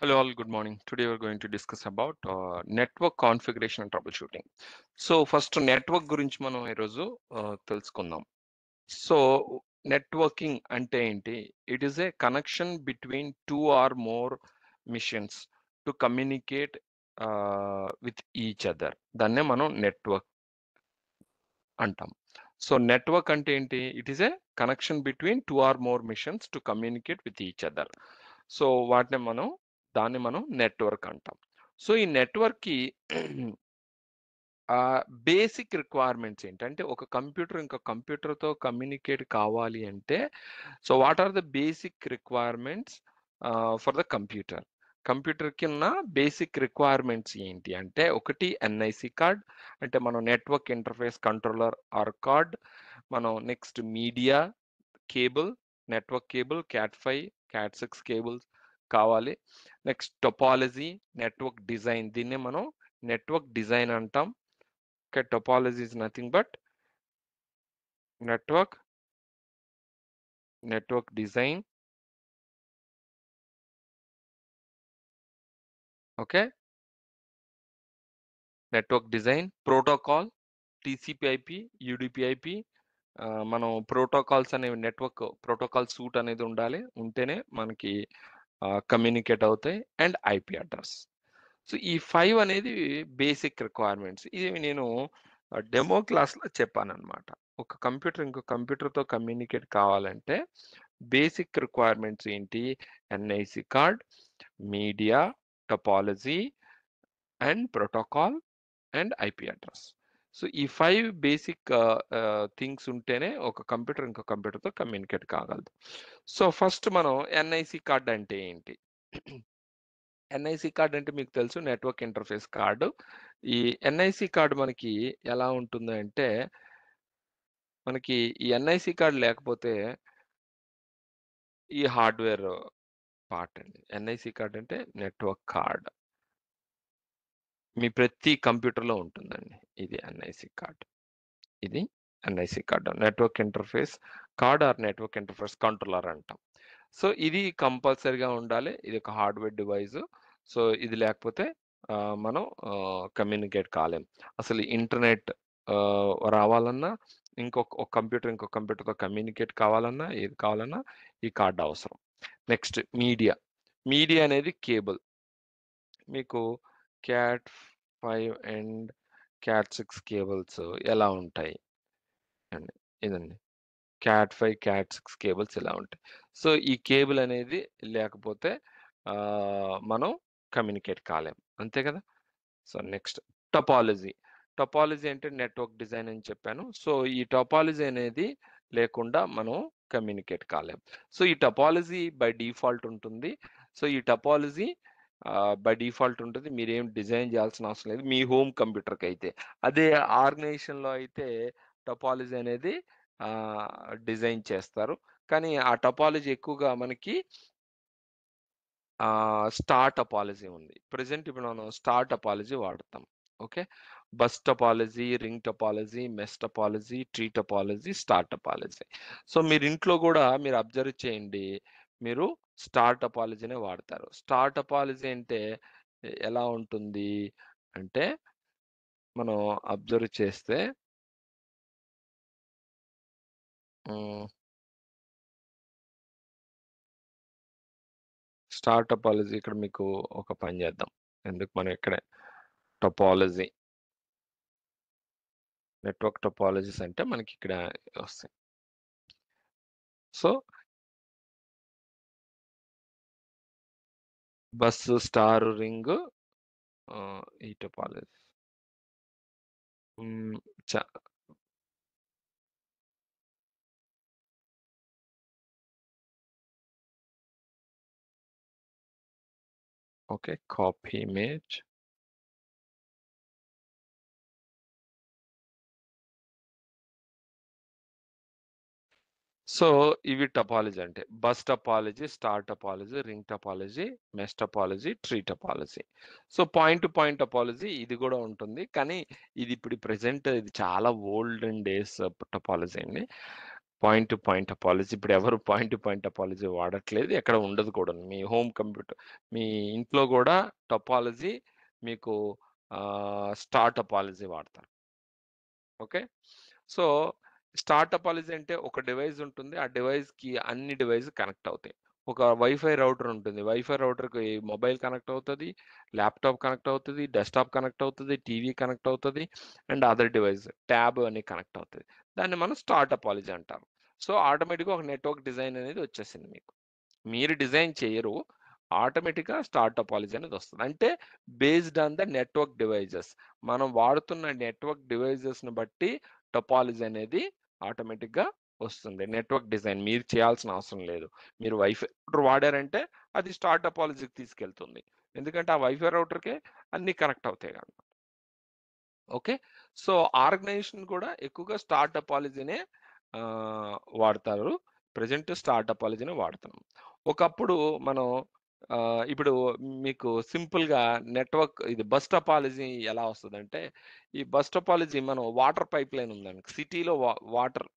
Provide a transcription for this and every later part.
Hello all, good morning. Today we're going to discuss about network configuration and troubleshooting. So first network గురించి మనం ఈరోజు తెలుసుకుందాం. So networking అంటే ఏంటి? It is a connection between two or more machines to communicate with each other. దాన్నే మనం network అంటాం. So network అంటే ఏంటి? It is a connection between two or more machines to communicate with each other. So దాన్ని మనం network అంటాం. So ఈ నెట్వర్క్కి basic requirements ఏంటంటే ఒక కంప్యూటర్ ఇంకో కంప్యూటర్తో కమ్యూనికేట్ కావాలి అంటే so what are the basic requirements for the computer? కంప్యూటర్కి ఉన్న బేసిక్ రిక్వైర్మెంట్స్ ఏంటి అంటే ఒకటి ఎన్ఐసి కార్డ్, అంటే మనం network interface controller or card. మనం next media cable, network cable, cat 5 cat 6 cables కావాలి. నెక్స్ట్ టొపాలజీ, నెట్వర్క్ డిజైన్, దీన్నే మనం నెట్వర్క్ డిజైన్ అంటాం. Okay, topology is nothing but network design. Okay, network design. Protocol, TCP IP, UDP IP. మనం protocols అనేవి network protocol suit అనేది ఉండాలి, ఉంటేనే మనకి కమ్యూనికేట్ అవుతాయి. And IP address. సో ఈ 5 అనేది బేసిక్ రిక్వైర్మెంట్స్. ఇది నేను డెమో క్లాస్లో చెప్పానన్నమాట. ఒక కంప్యూటర్ ఇంకో కంప్యూటర్తో కమ్యూనికేట్ కావాలంటే బేసిక్ రిక్వైర్మెంట్స్ ఏంటి? NIC card, media, topology and protocol and IP address. So ఈ 5 బేసిక్ థింగ్స్ ఉంటేనే ఒక కంప్యూటర్ ఇంకో కంప్యూటర్తో కమ్యూనికేట్ కాగలదు. సో ఫస్ట్ మనం ఎన్ఐసి కార్డ్ అంటే ఏంటి? ఎన్ఐసి కార్డ్ అంటే మీకు తెలుసు, నెట్వర్క్ ఇంటర్ఫేస్ కార్డు. ఈ ఎన్ఐసి కార్డు మనకి ఎలా ఉంటుంది అంటే మనకి ఈ ఎన్ఐసి కార్డ్ లేకపోతే ఈ హార్డ్వేర్ పార్ట్ అండి. ఎన్ఐసి కార్డ్ అంటే నెట్వర్క్ కార్డ్. మీ ప్రతి కంప్యూటర్లో ఉంటుందండి ఇది ఎన్ఐసి కార్డ్. ఇది NIC card, network interface card or network interface controller అంటాం. సో ఇది కంపల్సరీగా ఉండాలి. ఇది ఒక హార్డ్వేర్ డివైస్. సో ఇది లేకపోతే మనం కమ్యూనికేట్ కాలేం. అసలు ఇంటర్నెట్ రావాలన్నా, ఒక కంప్యూటర్తో కమ్యూనికేట్ కావాలన్నా, ఏది కావాలన్నా ఈ కార్డ్ అవసరం. Next media. మీడియా అనేది కేబుల్. మీకు క్యాట్ 5 అండ్ క్యాట్ 6 కేబుల్స్ ఎలా ఉంటాయి అండి? ఇదండి క్యాట్ 5 క్యాట్ 6 కేబుల్స్ ఇలా ఉంటాయి. సో ఈ కేబుల్ అనేది లేకపోతే మనం కమ్యూనికేట్ కాలేం, అంతే కదా. So next టపాలజీ. టపాలజీ అంటే నెట్వర్క్ డిజైన్ అని చెప్పాను. సో ఈ టపాలజీ అనేది లేకుండా మనం కమ్యూనికేట్ కాలేం. సో ఈ టపాలజీ బై డిఫాల్ట్ ఉంటుంది. సో ఈ టపాలజీ బై డిఫాల్ట్ ఉంటుంది. మీరేం డిజైన్ చేయాల్సిన అవసరం లేదు మీ హోమ్ కంప్యూటర్కి అయితే. అదే ఆర్గనైజేషన్లో అయితే టపాలజీ అనేది డిజైన్ చేస్తారు. కానీ ఆ టపాలజీ ఎక్కువగా మనకి స్టార్ టపాలజీ ఉంది. ప్రెజెంట్ ఇప్పుడు మనం స్టార్ టపాలజీ వాడతాం. Okay, bus topology, ring topology, mesh topology, tree topology, star topology. So మీరు ఇంట్లో కూడా మీరు అబ్జర్వ్ చేయండి, మీరు స్టార్ టపాలజీనే వాడతారు. స్టార్ టపాలజీ అంటే ఎలా ఉంటుంది అంటే మనం అబ్జర్వ్ చేస్తే స్టార్ టపాలజీ ఇక్కడ మీకు ఒక పని చేద్దాం. ఎందుకు మనం ఇక్కడే టపాలజీ, నెట్వర్క్ టపాలజీస్ అంటే మనకి ఇక్కడ వస్తాయి. సో బస్సు, స్టార్, రింగ్, ఈ టపాలజీ. హ్మ్. చ ఓకే, కాపీ ఇమేజ్. సో ఇవి టపాలజీ అంటే bus topology, star topology, ring topology, mesh topology, tree topology. So point to point topology ఇది కూడా ఉంటుంది. కానీ ఇది ఇప్పుడు ప్రెజెంట్ ఇది చాలా ఓల్డెన్ డేస్ టపాలజీ అండి. పాయింట్ టు పాయింట్ అపాలజీ ఇప్పుడు ఎవరు పాయింట్ టు పాయింట్ అపాలజీ వాడట్లేదు, ఎక్కడ ఉండదు కూడా. మీ హోమ్ కంప్యూటర్, మీ ఇంట్లో కూడా టపాలజీ మీకు స్టార్ టపాలజీ వాడతారు. ఓకే, సో స్టార్ టపాలజీ అంటే ఒక డివైస్ ఉంటుంది, ఆ డివైస్కి అన్ని డివైస్ కనెక్ట్ అవుతాయి. ఒక వైఫై రౌటర్ ఉంటుంది, వైఫై రౌటర్కి మొబైల్ కనెక్ట్ అవుతుంది, ల్యాప్టాప్ కనెక్ట్ అవుతుంది, డెస్క్టాప్ కనెక్ట్ అవుతుంది, టీవీ కనెక్ట్ అవుతుంది, అండ్ అదర్ డివైస్ ట్యాబ్ అని కనెక్ట్ అవుతుంది. దాన్ని మనం స్టార్ టపాలజీ అంటారు. సో ఆటోమేటిక్గా ఒక నెట్వర్క్ డిజైన్ అనేది వచ్చేసింది మీకు. మీరు డిజైన్ చేయరు, ఆటోమేటిక్గా స్టార్ టపాలజీ అనేది వస్తుంది. అంటే based on the network devices, మనం వాడుతున్న నెట్వర్క్ డివైజెస్ని బట్టి టపాలజీ అనేది ఆటోమేటిక్గా వస్తుంది. నెట్వర్క్ డిజైన్ మీరు చేయాల్సిన అవసరం లేదు. మీరు వైఫై రౌటర్ వాడారంటే అది స్టార్ టపాలజీకి తీసుకెళ్తుంది, ఎందుకంటే ఆ వైఫై రౌటర్కే అన్ని కనెక్ట్ అవుతాయి కనుక. ఓకే, సో ఆర్గనైజేషన్ కూడా ఎక్కువగా స్టార్ టపాలజీనే వాడతారు. ప్రజెంట్ స్టార్ టపాలజీనే వాడుతున్నాం. ఒకప్పుడు మనం ఇప్పుడు మీకు సింపుల్గా నెట్వర్క్ ఇది బస్ టపాలజీ ఎలా వస్తుందంటే, ఈ బస్ టపాలజీ మనం వాటర్ పైప్ లైన్ ఉందండి సిటీలో, వాటర్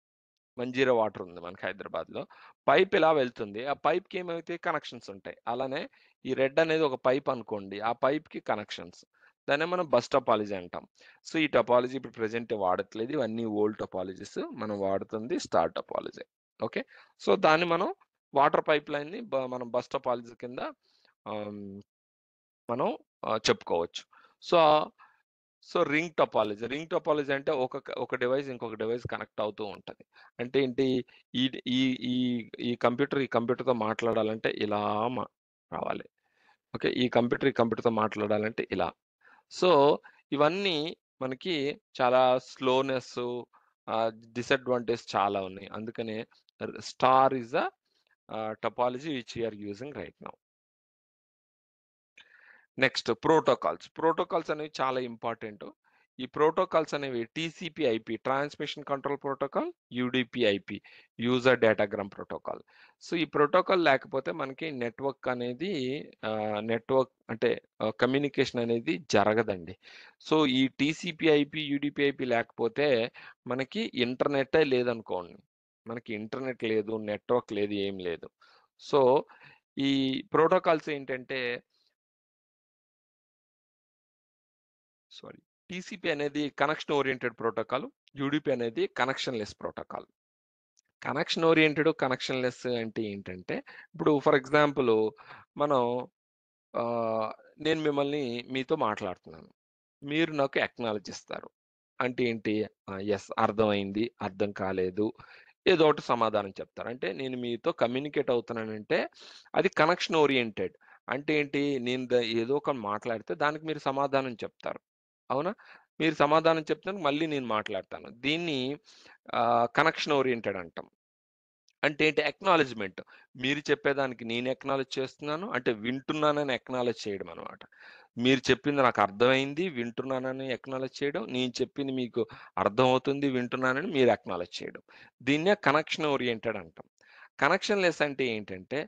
మంజీరా వాటర్ ఉంది మనకి హైదరాబాద్లో. పైప్ ఇలా వెళ్తుంది, ఆ పైప్కి ఏమైతే కనెక్షన్స్ ఉంటాయి. అలానే ఈ రెడ్ అనేది ఒక పైప్ అనుకోండి, ఆ పైప్కి కనెక్షన్స్, దాన్నే మనం బస్ టపాలజీ అంటాం. సో ఈ టపాలజీ ఇప్పుడు ప్రెజెంట్ వాడట్లేదు, ఇవన్నీ ఓల్డ్ టపాలజీస్. మనం వాడుతుంది స్టార్ టపాలజీ. ఓకే, సో దాన్ని మనం వాటర్ పైప్ లైన్ని మనం బస్ టపాలజీ కింద ఆమ్, మనం చెప్పుకోవచ్చు. సో రింగ్ టపాలజీ, రింగ్ టపాలజీ అంటే ఒక డివైస్ ఇంకొక డివైస్ కనెక్ట్ అవుతూ ఉంటుంది. అంటే ఏంటి, ఈ ఈ ఈ ఈ కంప్యూటర్తో మాట్లాడాలంటే ఇలా రావాలి. ఓకే, ఈ కంప్యూటర్తో మాట్లాడాలంటే ఇలా. సో ఇవన్నీ మనకి చాలా స్లోనెస్, డిసడ్వాంటేజ్ చాలా ఉన్నాయి. అందుకనే star is the topology which we are using right now. Next protocols అనేవి చాలా ఇంపార్టెంట్. ఈ ప్రోటోకాల్స్ అనేవి TCP IP, transmission control protocol, UDP IP, user datagram protocol. So ఈ ప్రోటోకాల్ లేకపోతే మనకి నెట్వర్క్ అంటే కమ్యూనికేషన్ అనేది జరగదండి. సో ఈ టీసీపీ ఐపీ, యూడిపి ఐపీ లేకపోతే మనకి ఇంటర్నెటే లేదనుకోండి. మనకి ఇంటర్నెట్ లేదు, నెట్వర్క్ లేదు, ఏం లేదు. సో ఈ ప్రోటోకాల్స్ ఏంటంటే, సారీ, టీసీపీ అనేది కనెక్షన్ ఓరియంటెడ్ ప్రోటోకాల్, యూడిపి అనేది connection less protocol. Connection oriented, connection less అంటే ఏంటంటే, ఇప్పుడు ఫర్ ఎగ్జాంపుల్ మనం నేను మీతో మాట్లాడుతున్నాను, మీరు నాకు అక్నాలెడ్జ్ ఇస్తారు. అంటే ఏంటి, ఎస్ అర్థమైంది, అర్థం కాలేదు, ఏదో ఒకటి సమాధానం చెప్తారు. అంటే నేను మీతో కమ్యూనికేట్ అవుతున్నానంటే అది కనెక్షన్ ఓరియంటెడ్. అంటే ఏంటి, నేను ఏదో ఒక మాట్లాడితే దానికి మీరు సమాధానం చెప్తారు. అవునా, మీరు సమాధానం చెప్తాను, మళ్ళీ నేను మాట్లాడతాను. దీన్ని కనెక్షన్ ఓరియంటెడ్ అంటాం. అంటే ఏంటి, అక్నాలెడ్జ్మెంట్. మీరు చెప్పేదానికి నేను అక్నాలెడ్జ్ చేస్తున్నాను, అంటే వింటున్నానని అక్నాలెడ్జ్ చేయడం అనమాట. మీరు చెప్పింది నాకు అర్థమైంది, వింటున్నానని అక్నాలెడ్జ్ చేయడం, నేను చెప్పింది మీకు అర్థమవుతుంది, వింటున్నానని మీరు అక్నాలెడ్జ్ చేయడం. దీన్నే కనెక్షన్ ఓరియంటెడ్ అంటాం. కనెక్షన్ లెస్ అంటే ఏంటంటే,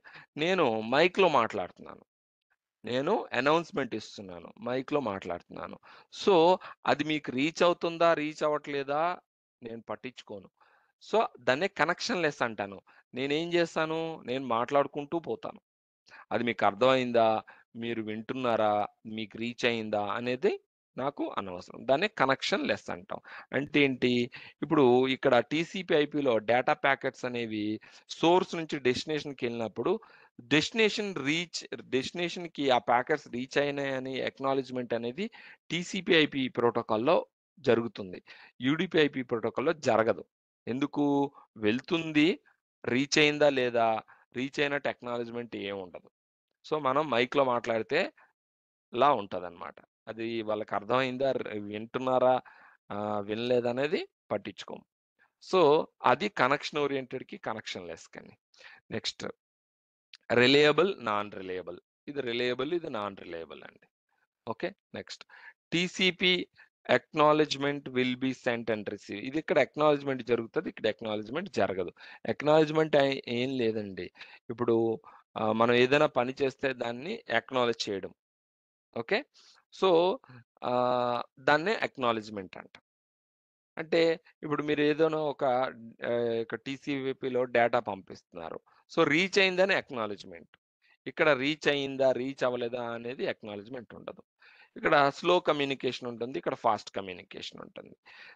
నేను మైక్లో మాట్లాడుతున్నాను, నేను అనౌన్స్మెంట్ ఇస్తున్నాను, మైక్లో మాట్లాడుతున్నాను. సో అది మీకు రీచ్ అవుతుందా, రీచ్ అవ్వట్లేదా నేను పట్టించుకోను. సో దాన్నే కనెక్షన్ లెస్ అంటాను. నేనేం చేస్తాను, నేను మాట్లాడుకుంటూ పోతాను. అది మీకు అర్థమైందా, మీరు వింటున్నారా, మీకు రీచ్ అయిందా అనేది నాకు అనవసరం. దాన్నే కనెక్షన్ లెస్ అంటాం. అంటే ఏంటి, ఇప్పుడు ఇక్కడ టీసీపీ ఐపీలో డేటా ప్యాకెట్స్ అనేవి సోర్స్ నుంచి డెస్టినేషన్కి వెళ్ళినప్పుడు, డెస్టినేషన్కి ఆ ప్యాకెట్స్ రీచ్ అయినాయని అక్నాలెడ్జ్మెంట్ అనేది టీసీపీ ఐపీ ప్రోటోకాల్లో జరుగుతుంది, యూడిపి ఐపీ ప్రోటోకాల్లో జరగదు. ఎందుకు, వెళ్తుంది, రీచ్ అయిందా లేదా, రీచ్ అయిన టెక్నాలజ్మెంట్ ఏం ఉండదు. సో మనం మైక్లో మాట్లాడితే ఇలా ఉంటదన్నమాట. అది వాళ్ళకి అర్థమైందా, వింటున్నారా, వినలేదనేది పట్టించుకోము. సో అది కనెక్షన్ ఓరియంటెడ్కి, కనెక్షన్ లెస్ కానీ. Next reliable, non reliable. ఇది రిలయబుల్, ఇది నాన్ రిలయబుల్ అండి. Okay, next TCP acknowledgement will be sent and receive. ఇది ఇక్కడ అక్నాలెడ్జ్మెంట్ జరుగుతుంది, ఇక్కడ అక్నాలెడ్జ్మెంట్ జరగదు. అక్నాలెడ్జ్మెంట్ ఏం లేదండి, ఇప్పుడు మనం ఏదైనా పని చేస్తే దాన్ని అక్నాలెడ్జ్ చేయడం. ఓకే, సో దాన్నే అక్నాలెడ్జ్మెంట్ అంట. అంటే ఇప్పుడు మీరు ఏదైనా ఒక టీసీపీలో డేటా పంపిస్తున్నారు. సో, రీచ్ అయిందని అక్నాలెడ్జ్‌మెంట్. ఇక్కడ రీచ్ అయిందా? రీచ్ అవ్వలేదా? అనేది అక్నాలెడ్జ్‌మెంట్ ఉండదు. ఇక్కడ స్లో కమ్యూనికేషన్ ఉంటుంది. ఇక్కడ ఫాస్ట్ కమ్యూనికేషన్ ఉంటుంది.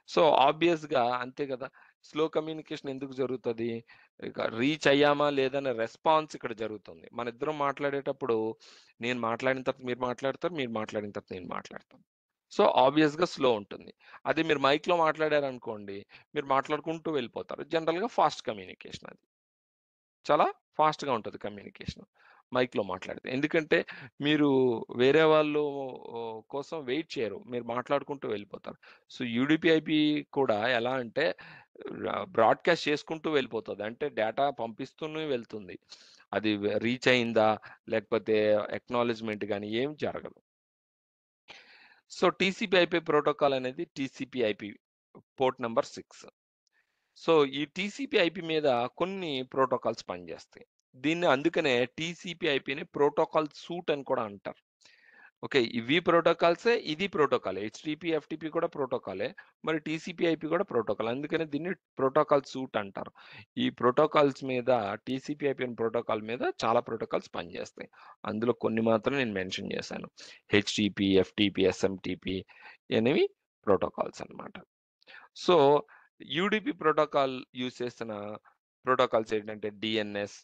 సో, ఆబ్వియస్‌గా అంతే గదా! స్లో కమ్యూనికేషన్ ఎందుకు జరుగుతది? ఇక రీచ్ అయ్యామా? లేదా? అనే రెస్పాన్స్ ఇక్కడ జరుగుతుంది. మనిద్దరం మాట్లాడేటప్పుడు నేను మాట్లాడిన తర్వాత మీరు మాట్లాడతారు. మీరు మాట్లాడిన తర్వాత నేను మాట్లాడతాను. సో, ఆబ్వియస్‌గా స్లో ఉంటుంది. అదే మీరు మైక్‌లో మాట్లాడారనుకోండి, మీరు మాట్లాడుకుంటూ వెళ్ళిపోతారు. జనరల్‌గా ఫాస్ట్ కమ్యూనికేషన్ అది. చాలా ఫాస్ట్‌గా ఉంటది కమ్యూనికేషన్. మైక్‌లో మాట్లాడితే. ఎందుకంటే మీరు వేరే వాళ్ళు కోసం వెయిట్ చేయరు. మీరు మాట్లాడుకుంటూ వెళ్ళిపోతారు. సో, యూడీపీ కూడా ఎలా అంటే బ్రాడ్‌కాస్ట్ చేసుకుంటూ వెళ్ళిపోతది. అంటే డేటా పంపిస్తూనే వెళ్తుంది. అది రీచ్ అయిందా? లేకపోతే అక్నాలెడ్జ్‌మెంట్ గాని ఏం జరగదు. సో, టీసీపీ/ఐపీ ప్రోటోకాల్ అనేది టీసీపీ/ఐపీ పోర్ట్ నంబర్ 6. సో, ఈ టీసీపీ/ఐపీ మీద కొన్ని ప్రోటోకాల్స్ పనిచేస్తాయి. దీన్ని అందుకనే టీసీపీ/ఐపీని ప్రోటోకాల్ సూట్ అని కూడా అంటారు. ఓకే. ఇవి ప్రోటోకాల్సే, ఇది ప్రోటోకాలే. హెచ్‌టిపి, ఎఫ్‌టిపి కూడా ప్రోటోకాలే. మరి టీసీపీ/ఐపీ కూడా ప్రోటోకాల్. అందుకనే దీన్ని ప్రోటోకాల్ సూట్ అంటారు. ఈ ప్రోటోకాల్స్ మీద టీసీపీ/ఐపీ ప్రోటోకాల్ మీద చాలా ప్రోటోకాల్స్ పనిచేస్తాయి. అందులో కొన్ని మాత్రం నేను మెన్షన్ చేశాను. హెచ్‌టిపి, ఎఫ్‌టిపి, ఎస్ఎంటిపి అనేవి ప్రోటోకాల్స్ అన్నమాట. సో, యూడీపీ ప్రోటోకాల్ యూజ్ చేసిన ప్రోటోకాల్స్ ఏంటంటే డీఎన్ఎస్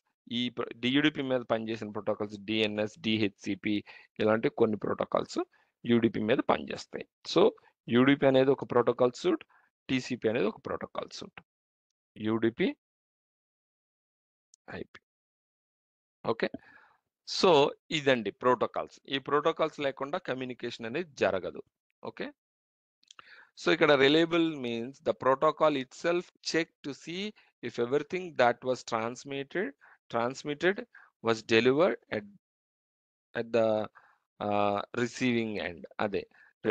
యూడీపీ మీద పనిచేసిన ప్రోటోకాల్స్ డీఎన్ఎస్, డీహెచ్‌సిపి ఇలాంటి కొన్ని ప్రోటోకాల్స్ యూడీపీ మీద పనిచేస్తాయి. సో, యూడీపీ అనేది ఒక ప్రోటోకాల్ సూట్. టీసీపీ అనేది ఒక protocol suite. UDP, IP. Okay. So, ఇదండి ప్రోటోకాల్స్. ఈ ప్రోటోకాల్స్ లేకుండా కమ్యూనికేషన్ అనేది జరగదు. ఓకే. So ఇక్కడ reliable means the protocol itself check to see if everything that was transmitted was delivered at the receiving end.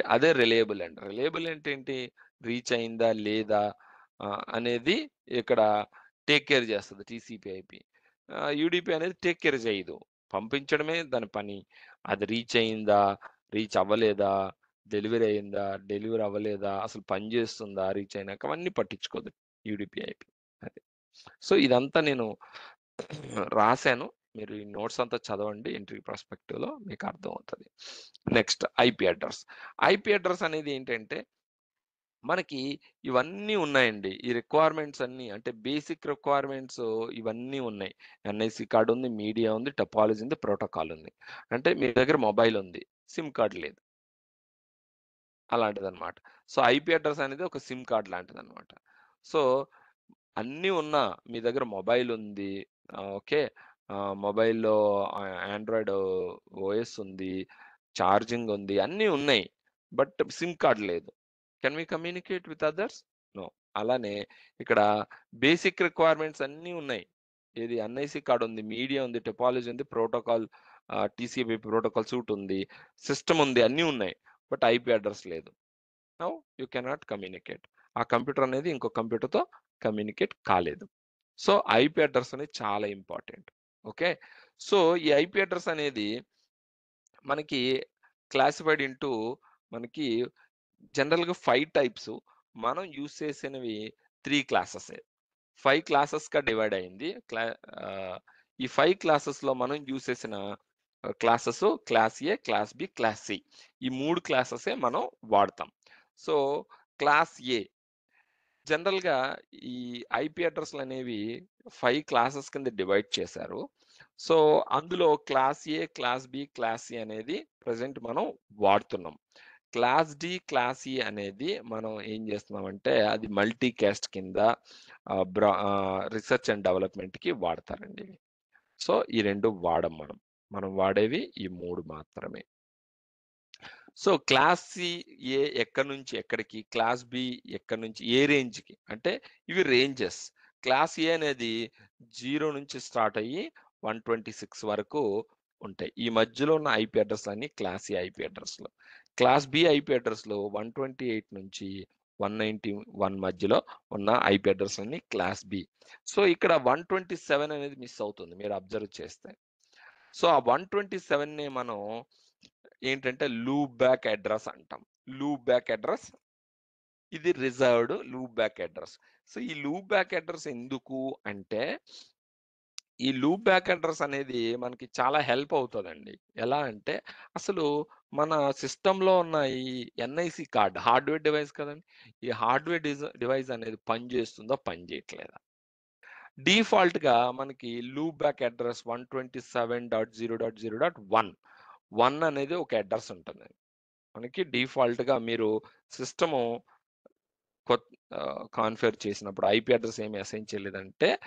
అదే reliable end. Reliable అంటే ఏంటి? Reach అయిందా? లేదా? అనేది ఇక్కడ టేక్ కేర్ చేస్తది టీసీపీ/ఐపీ. యూడీపీ అనేది టేక్ కేర్ చేయదు. పంపించడమే దాని పని. అది రీచ్ అయిందా? రీచ్ అవ్వలేదా? డెలివరీ అయిందా? డెలివరీ అవ్వలేదా? అసలు పని చేస్తుందా? రీచ్ అయినాక అవన్నీ పట్టించుకోదు యూడీపీ/ఐపీ. అది. సో, ఇదంతా నేను రాసాను. మీరు ఈ నోట్స్ అంతా చదవండి. ఇంటర్వ్యూ పర్స్పెక్టివ్‌లో మీకు అర్థమవుతది. Next IP address. IP address అనేది ఏంటంటే, మనకి ఇవన్నీ ఉన్నాయండి. ఈ రిక్వైర్మెంట్స్ అన్నీ అంటే బేసిక్ రిక్వైర్మెంట్స్ ఇవన్నీ ఉన్నాయి. ఎన్ఐసీ కార్డ్ ఉంది, మీడియా ఉంది, టోపాలజీ ఉంది, ప్రోటోకాల్ ఉంది. అంటే మీ దగ్గర మొబైల్ ఉంది. సిమ్ కార్డ్ లేదు. అలాంటిదనమాట. సో, ఐపీ అడ్రెస్ అనేది ఒక సిమ్ కార్డ్ లాంటిదనమాట. సో, అన్నీ ఉన్నా మీ దగ్గర మొబైల్ ఉంది. ఓకే. మొబైల్‌లో ఆండ్రాయిడ్ ఓఎస్ ఉంది. ఛార్జింగ్ ఉంది. అన్నీ ఉన్నాయి. బట్ సిమ్ కార్డ్ లేదు. Can we communicate with others? No. అలానే ఇక్కడ బేసిక్ రిక్వైర్మెంట్స్ అన్నీ ఉన్నాయి. ఏది ఎన్ఐసీ కార్డ్ ఉంది, మీడియా ఉంది, టోపాలజీ ఉంది, ప్రోటోకాల్ టీసీపీ ప్రోటోకాల్ సూట్ ఉంది, సిస్టమ్ ఉంది, అన్నీ ఉన్నాయి. బట్ ఐపీ అడ్రెస్ లేదు. Now you cannot communicate. ఆ కంప్యూటర్ అనేది ఇంకో కంప్యూటర్‌తో కమ్యూనికేట్ కాలేదు. సో, ఐపీ అడ్రెస్ అనేది చాలా ఇంపార్టెంట్. ఓకే. సో, ఈ ఐపీ అడ్రెస్ అనేది మనకి క్లాసిఫైడ్ ఇంటూ మనకి జనరల్‌గా 5 టైప్స్. మనం యూజ్ చేసినవి 3 క్లాసెసే. 5 క్లాసెస్‌గా డివైడ్ అయింది. ఈ 5 క్లాసెస్‌లో మనం యూజ్ చేసిన క్లాసెస్ క్లాస్ ఏ, క్లాస్ బి, క్లాస్ సి. ఈ 3 క్లాసెసే మనం వాడతాం. సో, క్లాస్ ఏ జనరల్‌గా ఈ ఐపీ అడ్రెస్‌లనేవి 5 క్లాసెస్ కింద డివైడ్ చేశారు. సో, అందులో క్లాస్ ఏ, క్లాస్ బి, క్లాస్ సి అనేది ప్రెజెంట్ మనం వాడుతున్నాం. క్లాస్ డి, క్లాస్ ఈ అనేది మనం ఏం చేస్తున్నామంటే అది మల్టీ కాస్ట్ కింద రిసర్చ్ అండ్ డెవలప్‌మెంట్‌కి వాడతారండి ఇవి. సో, ఈ 2 వాడం మనం. మనం వాడేవి ఈ 3 మాత్రమే. సో, క్లాస్ సి ఏ ఎక్కడి నుంచి ఎక్కడికి, క్లాస్ బి ఎక్కడి నుంచి ఏ రేంజ్‌కి అంటే ఇవి రేంజెస్. క్లాస్ ఏ అనేది 0 నుంచి స్టార్ట్ అయ్యి 126 వరకు ఉంటాయి. ఈ మధ్యలో ఉన్న ఐపీ అడ్రెస్‌లు అన్నీ క్లాస్ ఏ ఐపీ అడ్రెస్‌లు. క్లాస్ బి ఐపీ అడ్రెస్‌లు 128 నుంచి 191 మధ్యలో ఉన్న ఐపీ అడ్రెస్‌లన్నీ క్లాస్ బి. సో, ఇక్కడ 127 అనేది మిస్ అవుతుంది మీరు అబ్జర్వ్ చేస్తే. సో, ఆ 127నే మనం ఏంటంటే లూప్ బ్యాక్ అడ్రెస్ అంటాం. లూప్ బ్యాక్ అడ్రెస్ ఇది reserved loop back address. So ఈ లూప్ బ్యాక్ అడ్రస్ ఎందుకు అంటే, ఈ లూప్ బ్యాక్ అడ్రస్ అనేది మనకి చాలా హెల్ప్ అవుతదండి. ఎలా అంటే, అసలు మన సిస్టమ్‌లో ఉన్న ఈ ఎన్ఐసి కార్డ్ హార్డ్‌వేర్ డివైస్ కదండీ! ఈ హార్డ్‌వేర్ డివైస్ అనేది పనిచేస్తుందా? పనిచేయట్లేదా? డిఫాల్ట్‌గా మనకి లూప్ బ్యాక్ అడ్రస్ 127.0.0.1 1 అనేది ఒక అడ్రస్ ఉంటుందండి. మనకి డిఫాల్ట్‌గా మీరు సిస్టము కాన్ఫిగర్ చేసినప్పుడు ఐపీ అడ్రస్ ఏమి అసైన్ చేయలేదంటే,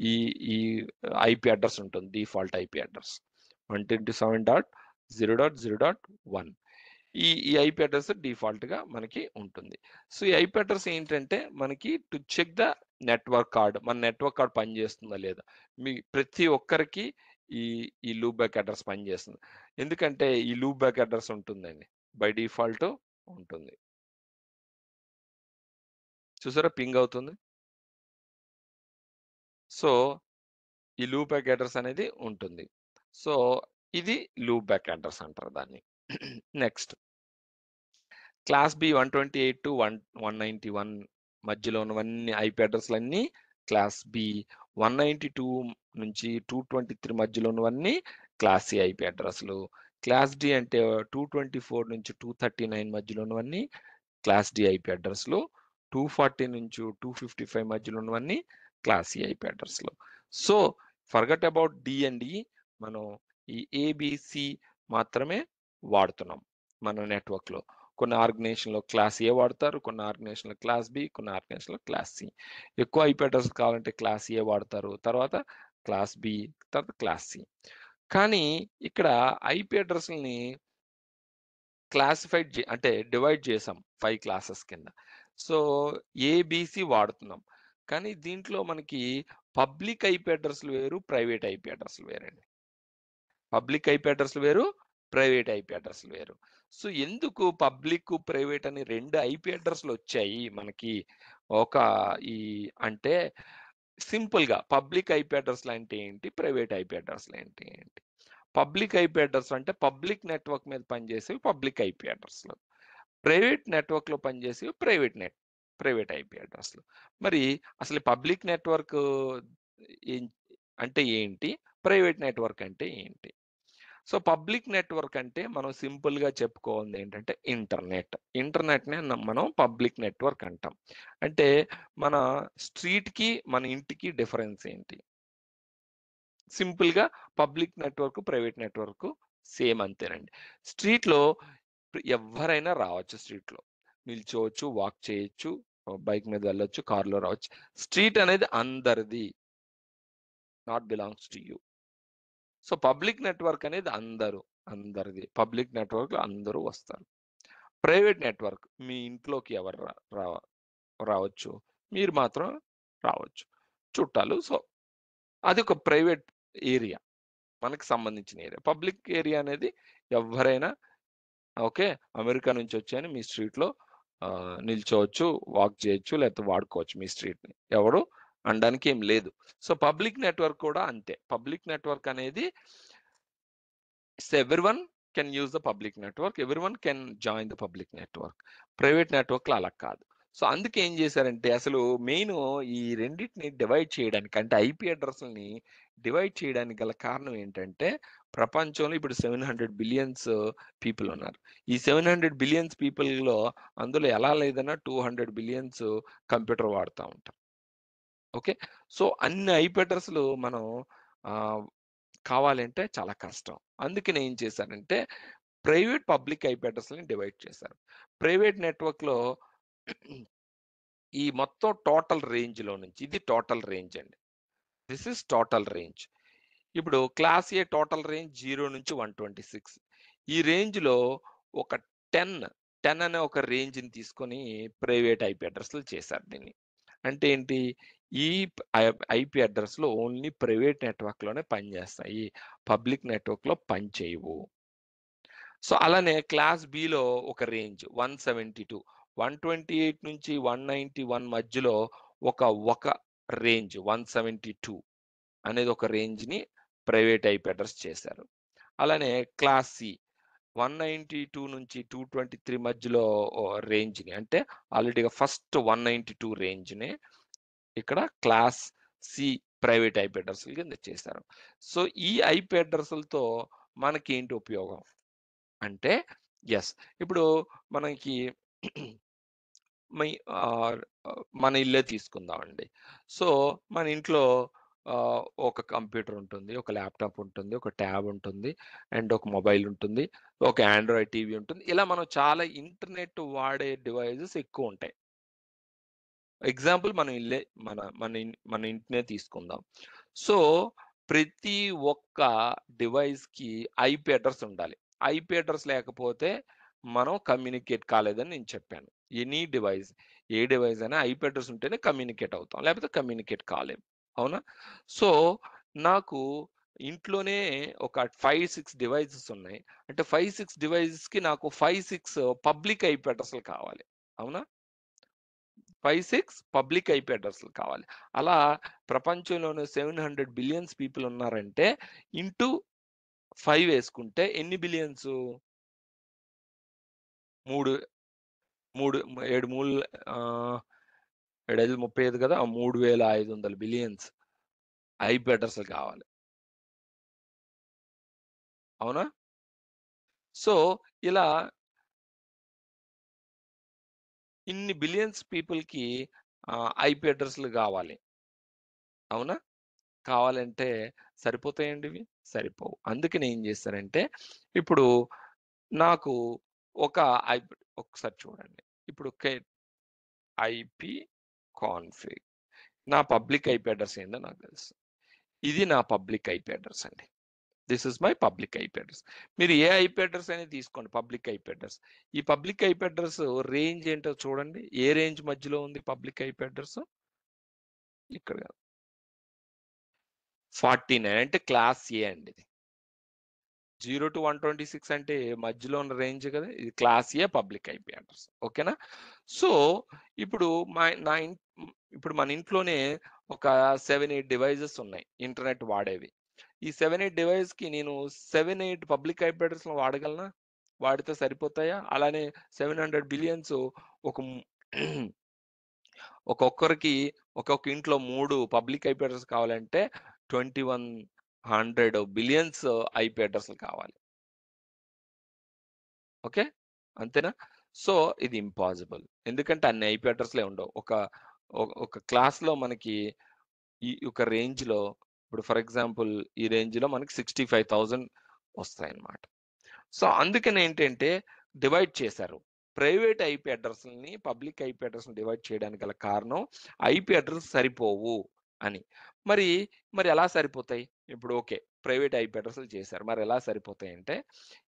ఈ ఈ ఐపీ అడ్రస్ ఉంటుంది. డిఫాల్ట్ ఐపీ అడ్రస్ 127.0.0.1 ఈ ఐపీ అడ్రస్ డిఫాల్ట్‌గా మనకి ఉంటుంది. సో, ఈ ఐపీ అడ్రస్ ఏంటంటే, మనకి to check the network card. మన నెట్వర్క్ కార్డ్ పనిచేస్తుందా లేదా? మీ ప్రతి ఒక్కరికి ఈ ఈ లూప్ బ్యాక్ అడ్రస్ పనిచేస్తుంది. ఎందుకంటే, ఈ లూప్ బ్యాక్ అడ్రస్ ఉంటుందండి. బై డిఫాల్ట్ ఉంటుంది. చూసారా పింగ్ అవుతుంది. సో, ఈ లూప్ బ్యాక్ అడ్రస్ అనేది ఉంటుంది. సో, ఇది లూప్ బ్యాక్ అడ్రస్ అంటారు దాన్ని. నెక్స్ట్ క్లాస్ బి 128-191 మధ్యలో ఉన్నవన్నీ ఐపీ అడ్రస్‌లన్నీ క్లాస్ బి. 192 నుంచి 223 మధ్యలో ఉన్నవన్నీ క్లాస్ సి ఐపీ అడ్రస్‌లు. క్లాస్ డి అంటే 224 నుంచి 239 మధ్యలో ఉన్నవన్నీ క్లాస్ డి ఐపీ అడ్రస్‌లు. 240 నుంచి 255 మధ్యలో ఉన్నవన్నీ క్లాస్ సి ఐపీ అడ్రస్‌లు. So, forget about D and E. మనం ఈ ఏబీసీ మాత్రమే వాడుతున్నాం మన నెట్వర్క్‌లో. కొన్ని ఆర్గనైజేషన్‌లో క్లాస్ ఏ వాడతారు. కొన్ని ఆర్గనైజేషన్‌లో క్లాస్ బి, కొన్ని ఆర్గనైజేషన్‌లో క్లాస్ సి. ఎక్కువ ఐపీ అడ్రెస్ కావాలంటే క్లాస్ ఏ వాడతారు. తర్వాత క్లాస్ బి, తర్వాత క్లాస్ సి. కానీ ఇక్కడ ఐపీ అడ్రెస్‌లని అంటే డివైడ్ చేసాం 5 క్లాసెస్ కింద. సో, ఏబీసీ వాడుతున్నాం. కానీ దీంట్లో మనకి పబ్లిక్ ఐపీ అడ్రెస్‌లు వేరు, ప్రైవేట్ ఐపీ అడ్రెస్‌లు వేరండి. పబ్లిక్ ఐపీ అడ్రెస్‌లు వేరు, ప్రైవేట్ ఐపీ అడ్రెస్‌లు వేరు. సో, ఎందుకు పబ్లిక్, ప్రైవేట్ అని 2 ఐపీ అడ్రెస్‌లొచ్చాయి మనకి ఒక ఈ అంటే సింపుల్‌గా పబ్లిక్ ఐపీ అడ్రెస్‌లంటే ఏంటి? ప్రైవేట్ ఐపీ అడ్రెస్‌లంటే ఏంటి? పబ్లిక్ ఐపీ అడ్రెస్ అంటే పబ్లిక్ నెట్వర్క్ మీద పనిచేసేవి పబ్లిక్ ఐపీ అడ్రెస్‌లు. ప్రైవేట్ నెట్వర్క్‌లో పనిచేసేవి ప్రైవేట్ ఐపీ అడ్రెస్‌లు. మరి అసలు పబ్లిక్ నెట్వర్క్ ఏం అంటే ఏంటి? ప్రైవేట్ నెట్వర్క్ అంటే ఏంటి? సో, పబ్లిక్ నెట్వర్క్ అంటే మనం సింపుల్‌గా చెప్పుకోవాల్సింది ఏంటంటే ఇంటర్నెట్. ఇంటర్నెట్‌నే మనం పబ్లిక్ నెట్వర్క్ అంటాం. అంటే మన స్ట్రీట్‌కి, మన ఇంటికి డిఫరెన్స్ ఏంటి? సింపుల్‌గా public network, private network same అంతేనండి. స్ట్రీట్‌లో ఎవ్వరైనా రావచ్చు స్ట్రీట్‌లో. నిల్చోవచ్చు, వాక్ చేయొచ్చు, బైక్ మీద వెళ్ళొచ్చు, కార్‌లో రావచ్చు. స్ట్రీట్ అనేది అందరిది. Not belongs to you. So, public network అనేది అందరిది. పబ్లిక్ నెట్వర్క్‌లో అందరూ వస్తారు. ప్రైవేట్ నెట్వర్క్ మీ ఇంట్లోకి ఎవరు రా రా రావచ్చు. మీరు మాత్రం రావచ్చు. చుట్టాలు. సో, అదొక ప్రైవేట్ ఏరియా. మనకు సంబంధించిన ఏరియా. పబ్లిక్ ఏరియా అనేది ఎవ్వరైనా ఓకే. అమెరికా నుంచి వచ్చాను మీ స్ట్రీట్‌లో నిల్చోవచ్చు, వాక్ చేయొచ్చు, లేకపోతే వాడుకోవచ్చు మీ స్ట్రీట్‌ని. ఎవడు అనడానికి ఏం లేదు. సో, పబ్లిక్ నెట్వర్క్ కూడా అంతే. పబ్లిక్ నెట్వర్క్ అనేది everyone can use the public network. Everyone can join the public network. Private నెట్వర్క్‌లో అలా కాదు. సో, అందుకే ఏం చేశారంటే అసలు మెయిను ఈ రెండిటిని డివైడ్ చేయడానికి అంటే ఐపీ అడ్రెస్‌లని డివైడ్ చేయడానికి గల కారణం ఏంటంటే ప్రపంచంలో ఇప్పుడు 700 బిలియన్స్ పీపుల్ ఉన్నారు. ఈ 700 బిలియన్స్ పీపుల్‌లో అందులో ఎలా లేదన్నా 200 బిలియన్స్ కంప్యూటర్ వాడుతా ఉంటారు. ఓకే. సో, అన్ని ఐపీ అడ్రెస్‌లు మనం ఆహ్, కావాలంటే చాలా కష్టం. అందుకని ఏం చేశారంటే ప్రైవేట్, పబ్లిక్ ఐపీ అడ్రెస్‌లని డివైడ్ చేశారు. ప్రైవేట్ నెట్వర్క్‌లో ఈ మొత్తం టోటల్ రేంజ్‌లో నుంచి ఇది టోటల్ రేంజ్ అండి. This is total range. ఇప్పుడు క్లాస్ ఏ టోటల్ రేంజ్ 0 నుంచి 126. ఈ రేంజ్‌లో ఒక 10, 10 అనే ఒక రేంజ్‌ని తీసుకొని ప్రైవేట్ ఐపీ అడ్రెస్‌లు చేశారు దీన్ని. అంటే ఏంటి? ఈ ఐపీ అడ్రెస్‌లు ఓన్లీ ప్రైవేట్ నెట్వర్క్‌లోనే పనిచేస్తాయి. పబ్లిక్ నెట్వర్క్‌లో పనిచేయవు. సో, అలానే క్లాస్ బిలో ఒక రేంజ్ 172, 128 నుంచి 191 మధ్యలో ఒక ఒక రేంజ్ 172 అనేది ఒక రేంజ్‌ని ప్రైవేట్ ఐపీ అడ్రెస్ చేశారు. అలానే క్లాస్ సి 192 నుంచి 223 మధ్యలో రేంజ్‌ని అంటే ఆల్రెడీగా ఫస్ట్ 192 రేంజ్‌ని ఇక్కడ క్లాస్ సి ప్రైవేట్ ఐపీ అడ్రెస్‌ల కింద చేశారు. సో, ఈ ఐపీ అడ్రెస్‌లతో మనకేంటి ఉపయోగం? అంటే యెస్. ఇప్పుడు మనకి మై ఆహ్, మన ఇల్లే తీసుకుందామండి. సో, మన ఇంట్లో ఒక కంప్యూటర్ ఉంటుంది, ఒక ల్యాప్‌టాప్ ఉంటుంది, ఒక ట్యాబ్ ఉంటుంది, అండ్ ఒక మొబైల్ ఉంటుంది, ఒక ఆండ్రాయిడ్ టీవీ ఉంటుంది. ఇలా మనం చాలా ఇంటర్నెట్ వాడే డివైసెస్ ఎక్కువుంటాయి. ఎగ్జాంపుల్ మన ఇల్లే మన ఇంటినే తీసుకుందాం. సో, ప్రతి ఒక్క డివైస్‌కి ఐపీ అడ్రెస్ ఉండాలి. ఐపీ అడ్రెస్ లేకపోతే మనం కమ్యూనికేట్ కాలేదని నేను చెప్పాను. ఎనీ డివైస్, ఏ డివైస్ అయినా ఐపీ అడ్రెస్ ఉంటేనే కమ్యూనికేట్ అవుతాం. లేకపోతే కమ్యూనికేట్ కాలేం. అవునా? సో, నాకు ఇంట్లోనే ఒక 5, 6 డివైసెస్ ఉన్నాయి. అంటే 5, 6 డివైసెస్‌కి నాకు 5, 6 పబ్లిక్ ఐపీ అడ్రెస్‌లు కావాలి. అవునా? 5, 6 పబ్లిక్ ఐపీ అడ్రెస్‌లు కావాలి. అలా ప్రపంచంలోనే 700 బిలియన్స్ పీపుల్ ఉన్నారంటే ఇంటూ 5 యేసుకుంటే ఎన్ని బిలియన్సు? 3, 3 7 మూల్ 7, 5 35 కదా! 3500 బిలియన్స్ ఐపీ అడ్రెస్‌లు కావాలి. అవునా? సో, ఇలా ఇన్ని బిలియన్స్ పీపుల్‌కి ఐపీ అడ్రెస్‌లు గావాలి. అవునా? కావాలంటే సరిపోతాయండి ఇవి? సరిపోవు. అందుకని ఏం చేశానంటే, ఇప్పుడు నాకు ఒక ఐప్ ఒకసారి చూడండి. ఇప్పుడు ఐపీ కాన్ఫిగ్ నా పబ్లిక్ ఐపీ అడ్రెస్ ఏందో నాకు తెలుసు. ఇది నా పబ్లిక్ ఐపీ అడ్రెస్ అండి. This is my public IP address. మీరు ఏ ఐపీ అడ్రెస్ అయినా తీసుకోండి పబ్లిక్ ఐపీ అడ్రెస్. ఈ పబ్లిక్ ఐపీ అడ్రెస్ రేంజ్ ఏంటో చూడండి. ఏ రేంజ్ మధ్యలో ఉంది పబ్లిక్ ఐపీ అడ్రెస్? ఇక్కడ 49 అంటే క్లాస్ ఏ అండి ఇది. 0-126 అంటే మధ్యలో ఉన్న రేంజ్ కదా! ఇది క్లాస్ ఏ పబ్లిక్ ఐపీ అడ్రెస్. ఓకేనా? సో, ఇప్పుడు ఇప్పుడు మన ఇంట్లోనే ఒక 7, 8 డివైసెస్ ఉన్నాయి. ఇంటర్నెట్ వాడేవి. ఈ 7, 8 డివైస్‌కి నేను 7, 8 పబ్లిక్ ఐపీ అడ్రెస్‌లు వాడగలనా? వాడితే సరిపోతాయా? అలానే 700 బిలియన్స్ ఒక ఒక్కొక్కరికి ఒక్కొక్క ఇంట్లో 3 పబ్లిక్ ఐపీ అడ్రెస్ కావాలంటే 2100 బిలియన్స్ ఐపీ అడ్రెస్‌లు కావాలి. ఓకే. అంతేనా? సో, ఇది ఇంపాసిబుల్. ఎందుకంటే అన్ని ఐపీ అడ్రెస్‌లే ఉండవు. ఒక క్లాస్‌లో మనకి ఈ ఒక రేంజ్‌లో ఇప్పుడు ఫర్ ఎగ్జాంపుల్ ఈ రేంజ్‌లో మనకి 65,000 వస్తాయన్నమాట. సో, అందుకనేంటంటే డివైడ్ చేశారు. ప్రైవేట్ ఐపీ అడ్రెస్‌లని, పబ్లిక్ ఐపీ అడ్రెస్‌ని డివైడ్ చేయడానికి గల కారణం ఐపీ అడ్రెస్ సరిపోవు అని. మరి, మరి ఎలా సరిపోతాయి? ఇప్పుడు ఓకే. ప్రైవేట్ ఐపీ అడ్రెస్‌లు చేశారు. మరెలా సరిపోతాయంటే,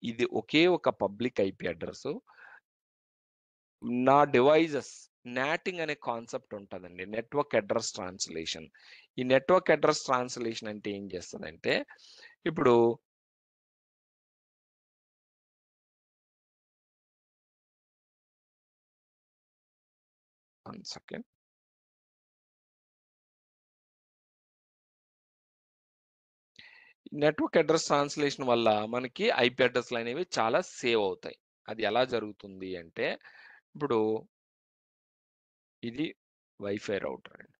ఇది ఒకే ఒక పబ్లిక్ ఐపీ అడ్రెసు. నా డివైజెస్ నాటింగ్ అనే కాన్సెప్ట్ ఉంటదండి. Network address translation. ఈ నెట్వర్క్ అడ్రెస్ ట్రాన్స్‌లేషన్ అంటే ఏం చేస్తదంటే, ఇప్పుడు one second. Network address translation వల్ల మనకి ఐపీ అడ్రెస్‌లనేవి చాలా సేవ్ అవుతాయి. అది ఎలా జరుగుతుంది అంటే, ఇప్పుడు ఇది వైఫై రౌటర్ అండి.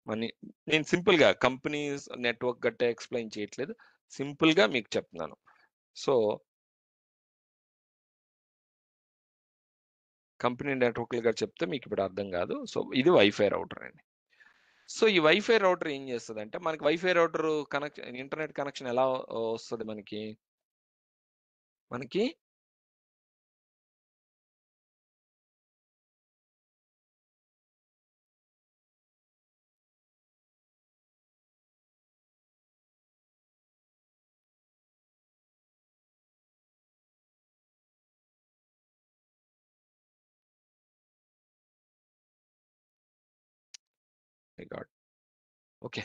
మని నేను సింపుల్‌గా కంపెనీస్ నెట్వర్క్ గట్టా ఎక్స్‌ప్లెయిన్ చేయట్లేదు. సింపుల్‌గా మీకు చెప్తున్నాను. సో, కంపెనీ నెట్వర్క్‌లుగా చెప్తే మీకిప్పుడు అర్థం గాదు. సో, ఇది వైఫై రౌటర్ అండి. సో, ఈ వైఫై రౌటర్ ఏం చేస్తదంటే, మనకి వైఫై రౌటరు ఇంటర్నెట్ కనెక్షన్ ఎలా వస్తది మనకి? మనకి my God! Okay.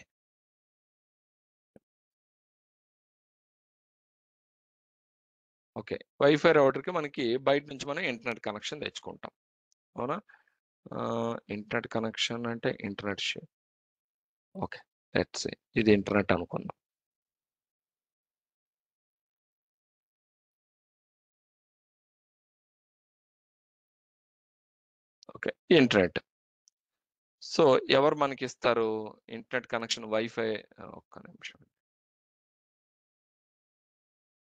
Okay. Wifi రౌటర్‌కి మనకి బయట నుంచి మనం ఇంటర్నెట్ కనెక్షన్ తెచ్చుకుంటాం. అవునా? ఇంటర్నెట్ కనెక్షన్ అంటే ఇంటర్నెట్ ఓకే. లెట్స్ సే ఇది ఇంటర్నెట్ అనుకుందాం. ఓకే. ఇంటర్నెట్. సో, ఎవరు మనకిస్తారు ఇంటర్నెట్ కనెక్షన్ వైఫై? ఒక్క నిమిషం.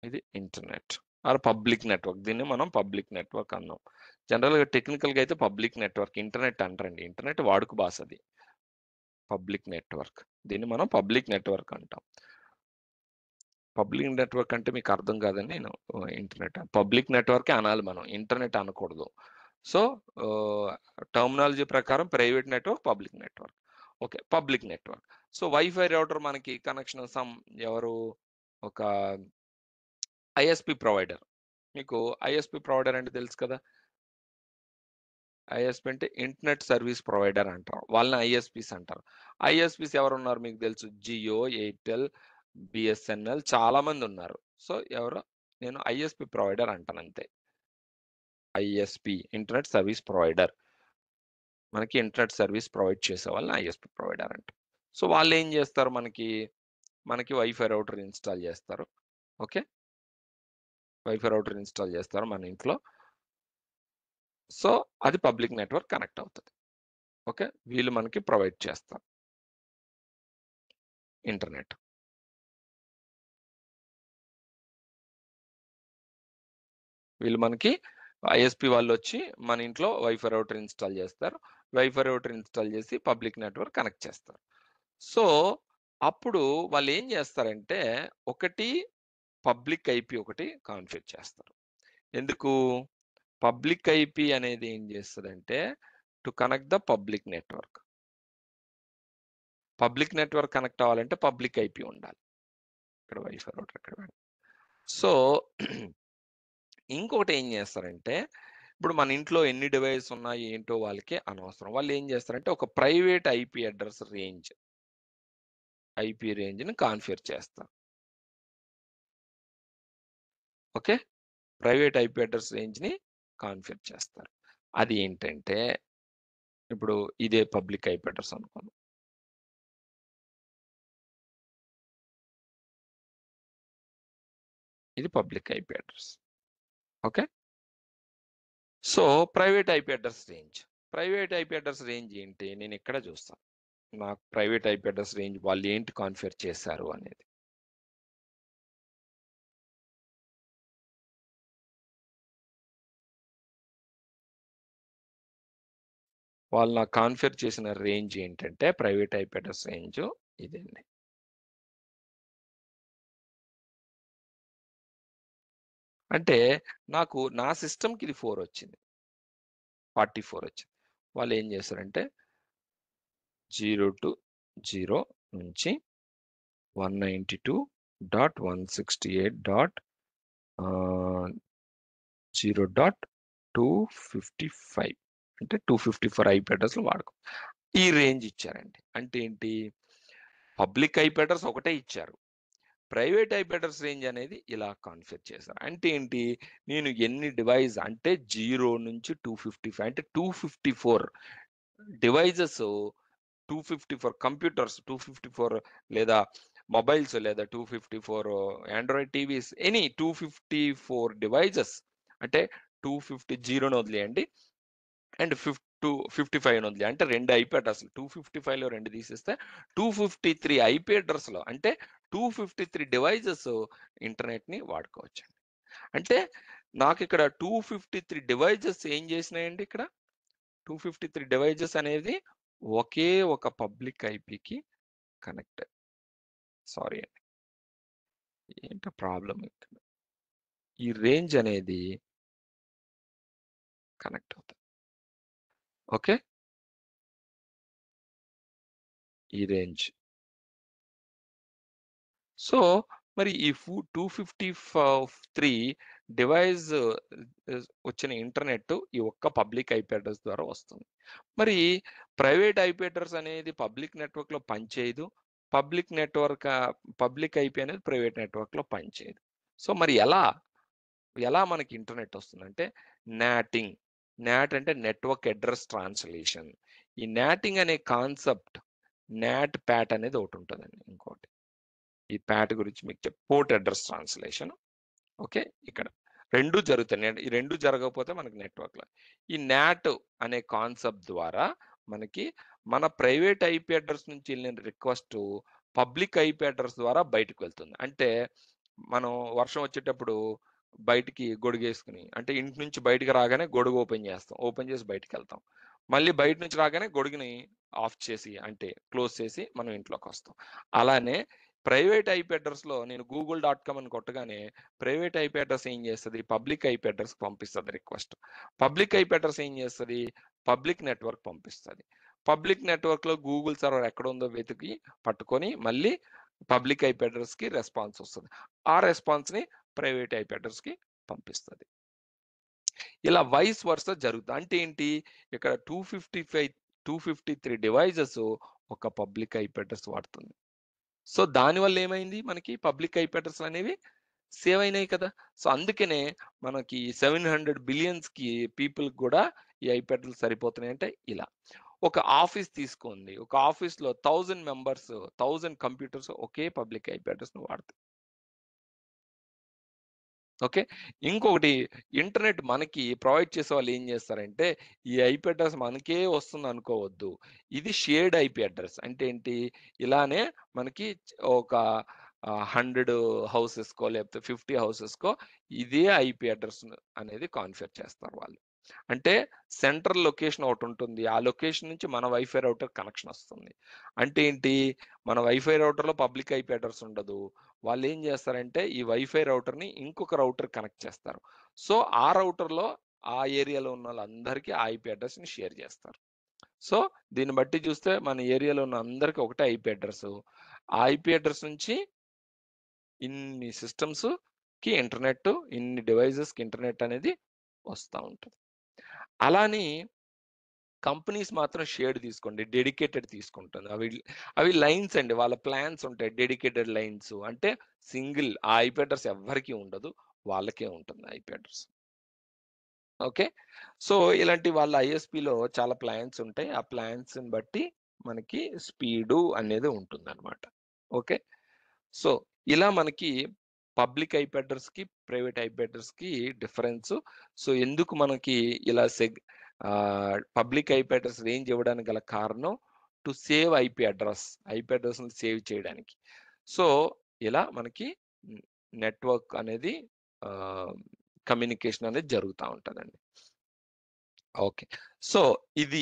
ఇది ఇంటర్నెట్ ఆర్ పబ్లిక్ నెట్వర్క్. దీన్ని మనం పబ్లిక్ నెట్వర్క్ అన్నాం. జనరల్‌గా టెక్నికల్‌గా అయితే పబ్లిక్ నెట్వర్క్, ఇంటర్నెట్ అంటారండి. ఇంటర్నెట్ వాడుక భాష అది. Public network. దీన్ని మనం పబ్లిక్ నెట్వర్క్ అంటాం. పబ్లిక్ నెట్వర్క్ అంటే మీకు అర్థం కాదని నేను ఇంటర్నెట్ పబ్లిక్ నెట్వర్కే అనాలి మనం. ఇంటర్నెట్ అనకూడదు. సో, టర్మినాలజీ ప్రకారం private network, public network. Okay. Public network. So, wifi router మనకి కనెక్షన్ ఎవరు? ఒక ఐఎస్‌పీ ప్రొవైడర్. మీకు ఐఎస్‌పీ ప్రొవైడర్ అంటే తెలుసు కదా! ఐఎస్‌పీ అంటే ఇంటర్నెట్ సర్వీస్ ప్రొవైడర్ అంటారు. వాళ్ళని ఐఎస్‌పీస్ అంటారు. ఐఎస్‌పీస్ ఎవరున్నారు మీకు తెలుసు? జియో, ఎయిర్టెల్, బిఎస్ఎన్ఎల్ చాలా మంది ఉన్నారు. సో, నేను ఐఎస్‌పీ ప్రొవైడర్ అంటాను అంతే. ISP internet service provider. మనకి ఇంటర్నెట్ సర్వీస్ ప్రొవైడ్ చేసే వాళ్ళని ఐఎస్‌పీ ప్రొవైడర్ అంటాం. సో, వాళ్ళేం చేస్తారు మనకి వైఫై రౌటర్ ఇన్‌స్టాల్ చేస్తారు. ఓకే. వైఫై రౌటర్ ఇన్‌స్టాల్ చేస్తారు మన ఇంట్లో. సో, అది పబ్లిక్ నెట్వర్క్ కనెక్ట్ అవుతది. ఓకే. వీళ్ళు మనకి ప్రొవైడ్ చేస్తారు ఇంటర్నెట్. వీళ్ళు మనకి ఐఎస్‌పీ వాళ్ళొచ్చి మన ఇంట్లో వైఫై రౌటర్ ఇన్‌స్టాల్ చేస్తారు. వైఫై రౌటర్ ఇన్‌స్టాల్ చేసి పబ్లిక్ నెట్వర్క్ కనెక్ట్ చేస్తారు. సో, అప్పుడు వాళ్ళేం చేస్తారంటే, ఒకటి పబ్లిక్ ఐపీ ఒకటి కాన్ఫిగర్ చేస్తారు. ఎందుకు? పబ్లిక్ ఐపీ అనేది ఏం చేస్తదంటే, to connect the public network. Public network connect అవ్వాలంటే పబ్లిక్ ఐపీ ఉండాలి. ఇక్కడ వైఫై రౌటర్ ఇక్కడ సో, ఇంకొకటి ఏం చేస్తారంటే, ఇప్పుడు మన ఇంట్లో ఎన్ని డివైస్ ఉన్నాయి ఏంటో వాళ్ళకి అనవసరం. వాళ్ళు ఏం చేస్తారంటే, ఒక ప్రైవేట్ ఐపీ రేంజ్‌ని కాన్ఫిగర్ చేస్తారు. ఓకే. ప్రైవేట్ ఐపీ అడ్రెస్ రేంజ్‌ని కాన్ఫిగర్ చేస్తారు. అది ఏంటంటే, ఇప్పుడు ఇదే పబ్లిక్ ఐపీ అడ్రెస్ అనుకుందాం. ఇది public IP address. Okay. So, private IP address range. Private IP address range ఏంటి? నేను ఇక్కడ చూస్తాను. నాకు ప్రైవేట్ ఐపీ అడ్రెస్ రేంజ్ వాళ్ళు ఏంటి కాన్ఫిగర్ చేశారు అనేది. వాళ్ళు నాకు కాన్ఫిగర్ చేసిన రేంజ్ ఏంటంటే, ప్రైవేట్ ఐపీ అడ్రెస్ రేంజ్ ఇదండి. అంటే నాకు నా సిస్టమ్‌కి ఇది 4 వచ్చింది. 44 వచ్చింది. వాళ్ళు ఏం చేశారంటే 0-0 నుంచి 192.168. 0.255 అంటే 254 ఐపీ అడ్రెస్‌లు వాడుకో. ఈ రేంజ్ ఇచ్చారండి. అంటే ఏంటి? పబ్లిక్ ఐపీ అడ్రెస్ ఒకటే ఇచ్చారు. ప్రైవేట్ ఐపీ అడ్రెస్ రేంజ్ అనేది ఇలా కాన్ఫిగర్ చేశారు. అంటే ఏంటి? నేను ఎన్ని డివైస్ అంటే 0 నుంచి 255 అంటే 254 డివైజెస్ 254 కంప్యూటర్స్ 254 లేదా మొబైల్స్ లేదా 254 ఆండ్రాయిడ్ టీవీస్ ఎనీ 254 డివైజెస్ అంటే 250 జీరోని వదిలేయండి. అండ్ 55 వదిలేయి. అంటే 2 ఐపీ అడ్రెస్‌లు 255లో 2 తీసేస్తే 253 ఐపీ అడ్రెస్‌లు అంటే 253 డివైజెస్ ఇంటర్నెట్‌ని వాడుకోవచ్చండి. అంటే నాకిక్కడ 253 డివైజెస్ ఏం చేసినాయండి ఇక్కడ? 253 డివైజెస్ అనేది ఒకే ఒక పబ్లిక్ ఐపీకి కనెక్ట్. సారీ అండి. ఏంటో ప్రాబ్లమ్ ఇక్కడ. ఈ రేంజ్ అనేది కనెక్ట్ అవుతది. ఓకే. ఈ రేంజ్. సో, మరి ఈ 253 డివైస్ వచ్చిన ఇంటర్నెట్ ఈ ఒక్క పబ్లిక్ ఐపీ అడ్రెస్ ద్వారా వస్తుంది. మరి ప్రైవేట్ ఐపీ అడ్రెస్ అనేది పబ్లిక్ నెట్వర్క్‌లో పనిచేయదు. పబ్లిక్ ఐపీ అనేది ప్రైవేట్ నెట్వర్క్‌లో పనిచేయదు. సో, మరి ఎలా మనకి ఇంటర్నెట్ వస్తుందంటే నాటింగ్. నాట్ అంటే నెట్వర్క్ అడ్రెస్ ట్రాన్స్‌లేషన్. ఈ నాటింగ్ అనే కాన్సెప్ట్ నాట్ పాట్ అనేది ఒకటుంటదండి ఇంకోటి. ఈ పాట్ గురించి మీకు పోర్ట్ అడ్రెస్ ట్రాన్స్‌లేషన్. ఓకే. ఇక్కడ 2 జరుగుతాయి. ఈ 2 జరగకపోతే మనకి నెట్వర్క్‌లో. ఈ నాట్ అనే కాన్సెప్ట్ ద్వారా మనకి మన ప్రైవేట్ ఐపీ అడ్రెస్ నుంచి ఎళ్ళిన రిక్వెస్టు పబ్లిక్ ఐపీ అడ్రెస్ ద్వారా బయటకు వెళ్తుంది. అంటే మనం వర్షం వచ్చేటప్పుడు బయటికి గొడుగేసుకొని అంటే ఇంటి నుంచి బయటికి రాగానే గొడుగు ఓపెన్ చేస్తాం. ఓపెన్ చేసి బయటికెళ్తాం. మళ్ళీ బయట నుంచి రాగానే గొడుగుని ఆఫ్ చేసి అంటే క్లోజ్ చేసి మనం ఇంట్లోకొస్తాం. అలానే ప్రైవేట్ ఐపీ అడ్రెస్‌లో నేను గూగుల్.com అని కొట్టగానే ప్రైవేట్ ఐపీ అడ్రెస్ ఏం చేస్తది? పబ్లిక్ ఐపీ అడ్రెస్‌కి పంపిస్తది రిక్వెస్ట్. పబ్లిక్ ఐపీ అడ్రెస్ ఏం చేస్తది? పబ్లిక్ నెట్వర్క్ పంపిస్తది. పబ్లిక్ నెట్వర్క్‌లో గూగుల్ సర్వర్ ఎక్కడుందో వెతికి పట్టుకొని మళ్ళీ పబ్లిక్ ఐపీ అడ్రెస్‌కి రెస్పాన్స్ వస్తది. ఆ రెస్పాన్స్‌ని ప్రైవేట్ ఐపీ అడ్రెస్‌కి పంపిస్తది. ఇలా వైస్ వర్సా జరుగుతుంది. అంటే ఏంటి? ఇక్కడ 253 డివైసెస్ ఒక పబ్లిక్ ఐపీ అడ్రెస్ వాడుతుంది. సో, దానివల్ల ఏమైంది? మనకి పబ్లిక్ ఐపీ అడ్రెస్‌లు అనేవి సేవ్ అయినాయి కదా! సో, అందుకనే మనకి 700 బిలియన్స్‌కి పీపుల్‌కి గూడా ఈ ఐపీ అడ్రెస్‌లు సరిపోతున్నాయంటే ఇలా. ఒక ఆఫీస్ తీసుకోండి. ఒక ఆఫీస్‌లో 1000 మెంబర్స్, 1000 కంప్యూటర్స్ ఒకే పబ్లిక్ ఐపీ అడ్రెస్‌ని వాడతాయి. ఓకే. ఇంకొకటి ఇంటర్నెట్ మనకి ప్రొవైడ్ చేసేవాళ్ళు ఏం చేస్తారంటే, ఈ ఐపీ అడ్రెస్ మనకే వస్తుందనుకోవద్దు. ఇది షేర్డ్ ఐపీ అడ్రెస్. అంటే ఏంటి? ఇలానే మనకి ఒక 100 హౌసెస్‌కో లేకపోతే 50 హౌసెస్‌కో ఇదే ఐపీ అడ్రెస్ అనేది కాన్ఫిగర్ చేస్తారు వాళ్ళు. అంటే సెంట్రల్ లొకేషన్ ఒకటుంటుంది. ఆ లొకేషన్ నుంచి మన వైఫై రౌటర్ కనెక్షన్ వస్తుంది. అంటే ఏంటి? మన వైఫై రౌటర్‌లో పబ్లిక్ ఐపీ అడ్రెస్ ఉండదు. వాళ్ళేం జేస్తారంటే, ఈ వైఫై రౌటర్‌ని ఇంకొక రౌటర్ కనెక్ట్ చేస్తారు. సో, ఆ రౌటర్‌లో ఆ ఏరియాలో ఉన్నోళ్ళందరికీ ఆ ఐపీ అడ్రెస్‌ని షేర్ జేస్తారు. సో, దీన్ని బట్టి చూస్తే మన ఏరియాలో ఉన్న అందరికి ఒకటే ఐపీ అడ్రెస్సు. ఆ ఐపీ అడ్రెస్ నుంచి ఇన్ని సిస్టమ్స్‌కి ఇంటర్నెట్, ఇన్ని డివైసెస్‌కి ఇంటర్నెట్ అనేది వస్తా ఉంటది. అలాని కంపెనీస్ మాత్రం షేర్డ్ తీసుకోండి. డెడికేటెడ్ తీసుకుంటుంది. అవి లైన్స్ అండి. వాళ్ళ ప్లాన్స్ ఉంటాయి. Dedicated lines. అంటే సింగిల్ ఆ ఐపీ అడ్రెస్ ఎవ్వరికీ ఉండదు. వాళ్ళకే ఉంటుంది ఐపీ అడ్రెస్. ఓకే. సో, ఇలాంటి వాళ్ళ ఐఎస్‌పీలో చాలా ప్లాన్స్ ఉంటాయి. ఆ ప్లాన్స్‌ని బట్టి మనకి స్పీడు అనేది ఉంటుందన్నమాట. ఓకే. సో, ఇలా మనకి పబ్లిక్ ఐపీ అడ్రెస్‌కి, ప్రైవేట్ ఐపీ అడ్రెస్‌కి డిఫరెన్సు. సో, ఎందుకు మనకి ఇలా పబ్లిక్ ఐపీ అడ్రెస్ రేంజ్ ఇవ్వడానికి గల కారణం to save IP address. IP అడ్రెస్‌ని సేవ్ చేయడానికి. సో, ఇలా మనకి హ్మ్, నెట్వర్క్ అనేది ఆహ్, కమ్యూనికేషన్ అనేది జరుగుతా ఉంటదండి. ఓకే. సో, ఇది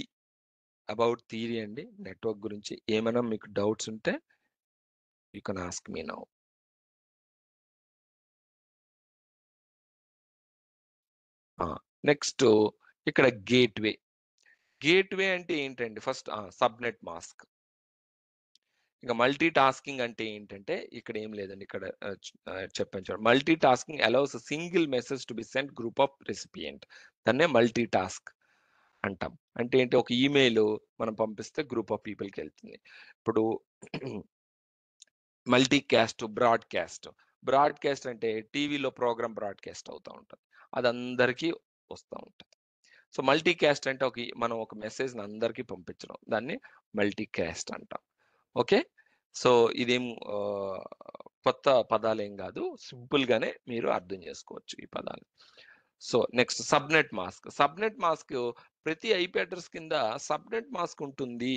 అబౌట్ థియరీ అండి. నెట్వర్క్ గురించి. ఏమైనా మీకు డౌట్స్ ఉంటే you can ask me now. ఆ! నెక్స్టు ఇక్కడ గేట్‌వే. గేట్‌వే అంటే ఏంటండి? First subnet mask. ఇక మల్టీ టాస్కింగ్ అంటే ఏంటంటే ఇక్కడ ఏం లేదండి. ఇక్కడ చెప్పాను చూడండి. Multitasking allows a single message to be sent group of recipient. దాన్నే మల్టీ టాస్క్ అంటాం. అంటే ఏంటి? ఒక ఈమెయిల్ మనం పంపిస్తే గ్రూప్ ఆఫ్ పీపుల్‌కెళ్తుంది. ఇప్పుడు మల్టీ క్యాస్ట్, బ్రాడ్‌కాస్ట్. బ్రాడ్‌కాస్ట్ అంటే టీవీలో ప్రోగ్రామ్ బ్రాడ్‌కాస్ట్ అవుతా ఉంటది. అది అందరికీ వస్తా ఉంటది. సో, మల్టీ క్యాస్ట్ అంటే మనం ఒక మెసేజ్‌ని అందరికి పంపించడం. దాన్ని మల్టీ క్యాస్ట్ అంటాం. ఓకే. సో, ఇదేం ఆహ్, కొత్త పదాలేం గాదు. సింపుల్‌గానే మీరు అర్థం జేసుకోవచ్చు ఈ పదాలు. So, next subnet mask. Subnet mask ప్రతి ఐపీ అడ్రెస్ కింద సబ్‌నెట్ మాస్క్ ఉంటుంది.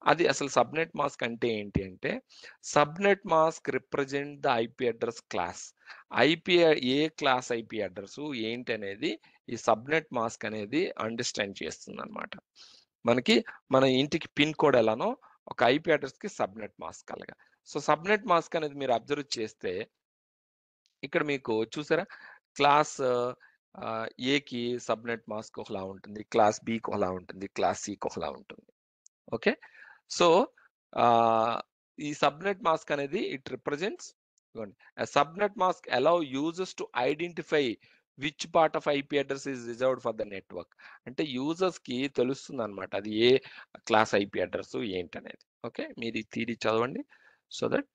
అది అసలు సబ్‌నెట్ మాస్క్ అంటే ఏంటి అంటే, subnet mask represent the IP address class. IP ఏ క్లాస్ ఐపీ అడ్రెసు ఏంటనేది ఈ సబ్‌నెట్ మాస్క్ అనేది అండర్‌స్టాండ్ చేస్తుందనమాట. మనకి మన ఇంటికి పిన్ కోడ్ ఎలానో ఒక ఐపీ అడ్రెస్‌కి సబ్‌నెట్ మాస్క్ అలాగా. సో, సబ్‌నెట్ మాస్క్ అనేది మీరు అబ్జర్వ్ చేస్తే ఇక్కడ మీకు చూసారా? క్లాస్ ఏకి సబ్‌నెట్ మాస్క్ ఒకలా ఉంటుంది. క్లాస్ బికి ఒకలా ఉంటుంది. క్లాస్ సికి ఒకలా ఉంటుంది. ఓకే. సో, ఆహ్, ఈ సబ్‌నెట్ మాస్క్ అనేది ఇట్ రిప్రజెంట్స్ ఇగోండి. A subnet mask allow users to identify which part of IP address is reserved for the network. అంటే యూజర్స్‌కి తెలుస్తుందన్నమాట. అది ఏ క్లాస్ ఐపీ అడ్రెస్ ఏంటనేది. ఓకే. మీరు ఈ థియరీ చదవండి. So that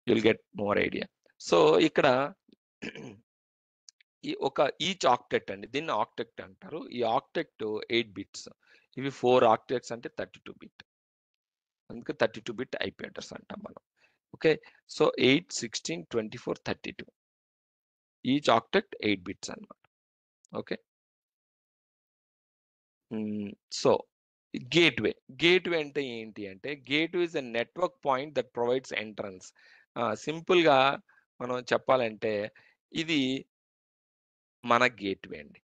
you will get more idea. So, ఇక్కడ ఈచ్ ఆక్టెట్ అండి. దీన్ని ఆక్టెట్ అంటారు. ఈ ఆక్టెట్ 8 బిట్స్. ఇవి 4 ఆక్టెట్స్ అంటే 32 బిట్. అందుకే 32 బిట్ ఐపీ అడ్రెస్ అంటాం మనం. Okay. So, 8, 16, 24, 32 each octet 8 bits అన్నమాట. ఓకే. సో గేట్‌వే అంటే ఏంటి అంటే, gateway is a network point that provides entrance. సింపుల్‌గా మనం చెప్పాలంటే, ఇది మన గేట్‌వే అండి.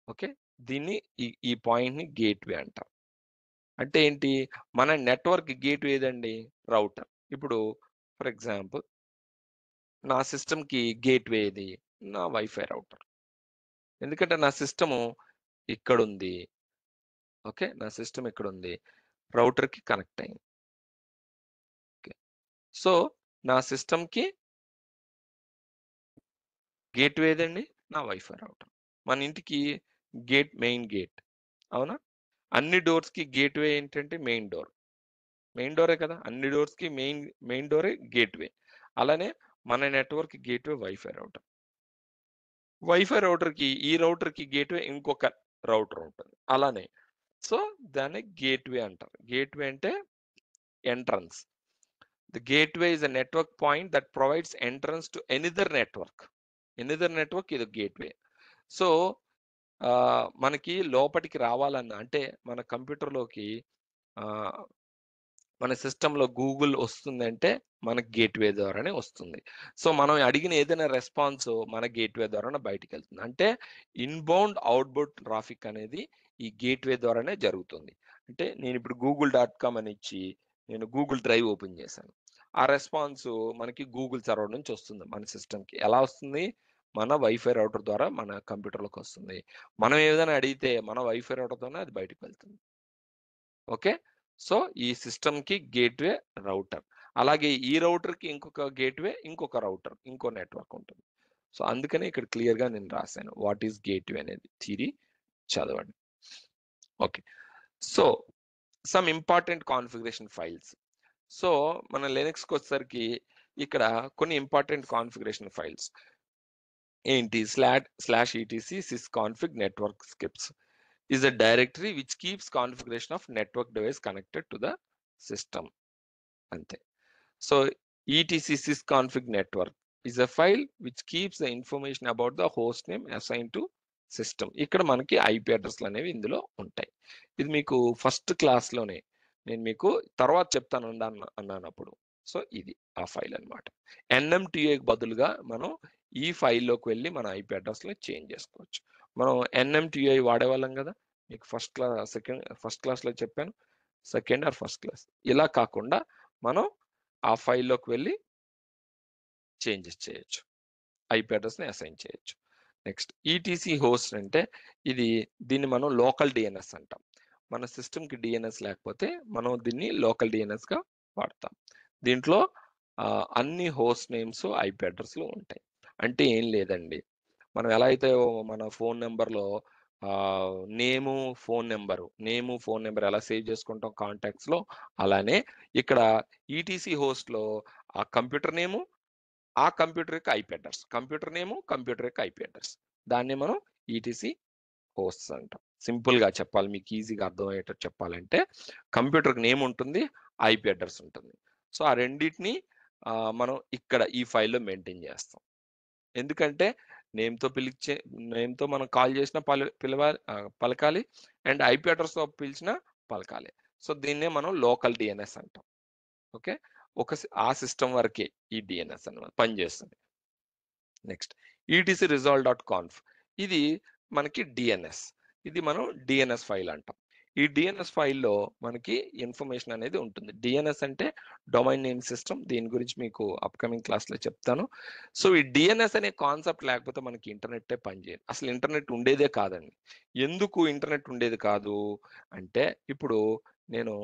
ఓకే. దీన్ని ఈ పాయింట్‌ని గేట్‌వే అంటాం. అంటే ఏంటి? మన నెట్వర్క్ గేట్‌వే ఏదండి? రౌటర్. ఇప్పుడు ఫర్ ఎగ్జాంపుల్ నా సిస్టమ్‌కి గేట్‌వే ఏది? నా వైఫై రౌటర్. ఎందుకంటే నా సిస్టము ఇక్కడుంది. ఓకే. నా సిస్టమ్ ఇక్కడుంది. రౌటర్‌కి కనెక్ట్ అయింది. ఓకే. సో, నా సిస్టమ్‌కి గేట్‌వే ఏదండి? నా వైఫై రౌటర్. మన ఇంటికి మెయిన్ గేట్. అవునా? అన్ని డోర్స్‌కి గేట్‌వే ఏంటంటే మెయిన్ డోర్. మెయిన్ డోరే కదా! అన్ని డోర్స్‌కి మెయిన్ డోరే గేట్‌వే. అలానే మన network gateway wifi router. Wifi రౌటర్‌కి ఈ రౌటర్‌కి గేట్‌వే ఇంకొక రౌటర్ ఉంటుంది. అలానే. సో, దాన్ని గేట్‌వే అంటారు. గేట్‌వే అంటే entrance. The gateway is a network point that provides entrance to another network. Another network ఇది గేట్‌వే. సో, మనకి లోపటికి రావాలన్నా అంటే మన కంప్యూటర్‌లోకి ఆహ్ మన సిస్టమ్‌లో గూగుల్ ఒస్తుందంటే, మనకి గేట్‌వే ద్వారానే వస్తుంది. సో, మనం అడిగిన ఏదైనా రెస్పాన్స్ మన గేట్‌వే ద్వారానే బయటికెళ్తుంది. అంటే ఇన్‌బౌండ్, ఔట్‌బౌండ్ ట్రాఫిక్ అనేది ఈ గేట్‌వే ద్వారానే జరుగుతుంది. అంటే నేనిప్పుడు గూగుల్ డాట్ కామ్ అని ఇచ్చి, నేను గూగుల్ డ్రైవ్ ఓపెన్ చేశాను. ఆ రెస్పాన్సు మనకి గూగుల్ సర్వర్ నుంచి వస్తుంది మన సిస్టమ్‌కి. ఎలా వస్తుంది? మన వైఫై రౌటర్ ద్వారా మన కంప్యూటర్‌లోకొస్తుంది. మనం ఏదైనా అడిగితే మన వైఫై రౌటర్ తోనే అది బయటికి వెళ్తుంది. ఓకే. సో, ఈ సిస్టమ్‌కి గేట్‌వే రౌటర్. అలాగే ఈ రౌటర్‌కి ఇంకొక గేట్‌వే, ఇంకొక రౌటర్, ఇంకో నెట్వర్క్ ఉంటుంది. సో, అందుకనే ఇక్కడ క్లియర్‌గా నేను రాసాను. వాట్ ఈస్ గేట్‌వే అనేది థియరీ చదవండి. Okay. So, some important configuration files. So, మన లినక్స్‌కొచ్చేసరికి ఇక్కడ కొన్ని ఇంపార్టెంట్ కాన్ఫిగరేషన్ ఫైల్స్ ఏంటి /etc sysconfig network scripts is a directory which keeps configuration of network device connected to the system. అంతే. So, ETC sysconfig network is a file which keeps the information about the host name assigned to system. ఇక్కడ మనకి IP అడ్రెస్‌లనేవి ఇందులో ఉంటాయి. ఇది మీకు first క్లాస్‌లోనే నేను మీకు తర్వాత చెప్తాను అన్నానప్పుడు. సో, ఇది ఆ ఫైల్ అన్నమాట. ఎన్ఎంటీఏకి బదులుగా మనం ఈ ఫైల్‌లోకి వెళ్లి మన ఐపీ అడ్రెస్‌ని చేంజ్ చేసుకోవచ్చు. మనం ఎన్ఎంటీఐ వాడేవాళ్ళం గదా! మీకు ఫస్ట్ క్లాస్‌లో చెప్పాను. Second are first class. ఇలా కాకుండా మనం ఆ ఫైల్‌లోకి వెళ్లి చేంజెస్ చేయొచ్చు. ఐపీ అడ్రెస్‌ని అసైన్ చేయొచ్చు. నెక్స్ట్ ఈటీసీ హోస్ట్ అంటే దీన్ని మనం లోకల్ డీఎన్ఎస్ అంటాం. మన సిస్టమ్‌కి డీఎన్ఎస్ లేకపోతే మనం దీన్ని లోకల్ డీఎన్ఎస్‌గా వాడతాం. దీంట్లో అన్ని హోస్ట్ నేమ్స్, ఐపీ అడ్రెస్‌లు ఉంటాయి. అంటే ఏం లేదండి. మనం ఎలా అయితే మన ఫోను నంబర్‌లో నేము, ఫోను నంబర్ ఎలా సేవ్ చేసుకుంటాం కాంటాక్ట్స్‌లో అలానే ఇక్కడ ఈటీసీ హోస్ట్‌లో ఆ కంప్యూటర్ నేము, ఆ కంప్యూటర్ యొక్క ఐపీ అడ్రెస్. కంప్యూటర్ నేము, కంప్యూటర్ యొక్క ఐపీ అడ్రెస్. దాన్ని మనం ఈటీసీ హోస్ట్స్ అంటాం. సింపుల్‌గా చెప్పాలి మీకు ఈజీగా అర్థమయ్యేటట్టు చెప్పాలంటే కంప్యూటర్‌కి నేమ్ ఉంటుంది, ఐపీ అడ్రెస్ ఉంటుంది. సో, ఆ రెండిటిని మనం ఇక్కడ ఈ ఫైల్‌లో మెయింటైన్ చేస్తాం. ఎందుకంటే నేమ్‌తో మనం కాల్ చేసినా పలకాలి. అండ్ ఐపీ అడ్రెస్‌తో పిలిచినా పలకాలి. సో, దీన్నే మనం లోకల్ డీఎన్ఎస్ అంటాం. ఓకే. ఆ సిస్టమ్ వరకే ఈ డీఎన్ఎస్ అన్నమాట పనిచేస్తుంది. Next ETC resolve dot conf ఇది మనకి డిఎన్ఎస్. ఇది మనం డిఎన్ఎస్ ఫైల్ అంటాం. ఈ డిఎన్ఎస్ ఫైల్‌లో మనకి ఇన్ఫర్మేషన్ అనేది ఉంటుంది. డిఎన్ఎస్ అంటే డొమైన్ నేమ్ సిస్టమ్. దీని గురించి మీకు అప్‌కమింగ్ క్లాస్‌లో చెప్తాను. సో, ఈ డిఎన్ఎస్ అనే కాన్సెప్ట్ లేకపోతే మనకి ఇంటర్నెట్టే పనిచేయదు. అసలు ఇంటర్నెట్ ఉండేదే కాదండి. ఎందుకు ఇంటర్నెట్ ఉండేది కాదు అంటే, ఇప్పుడు నేను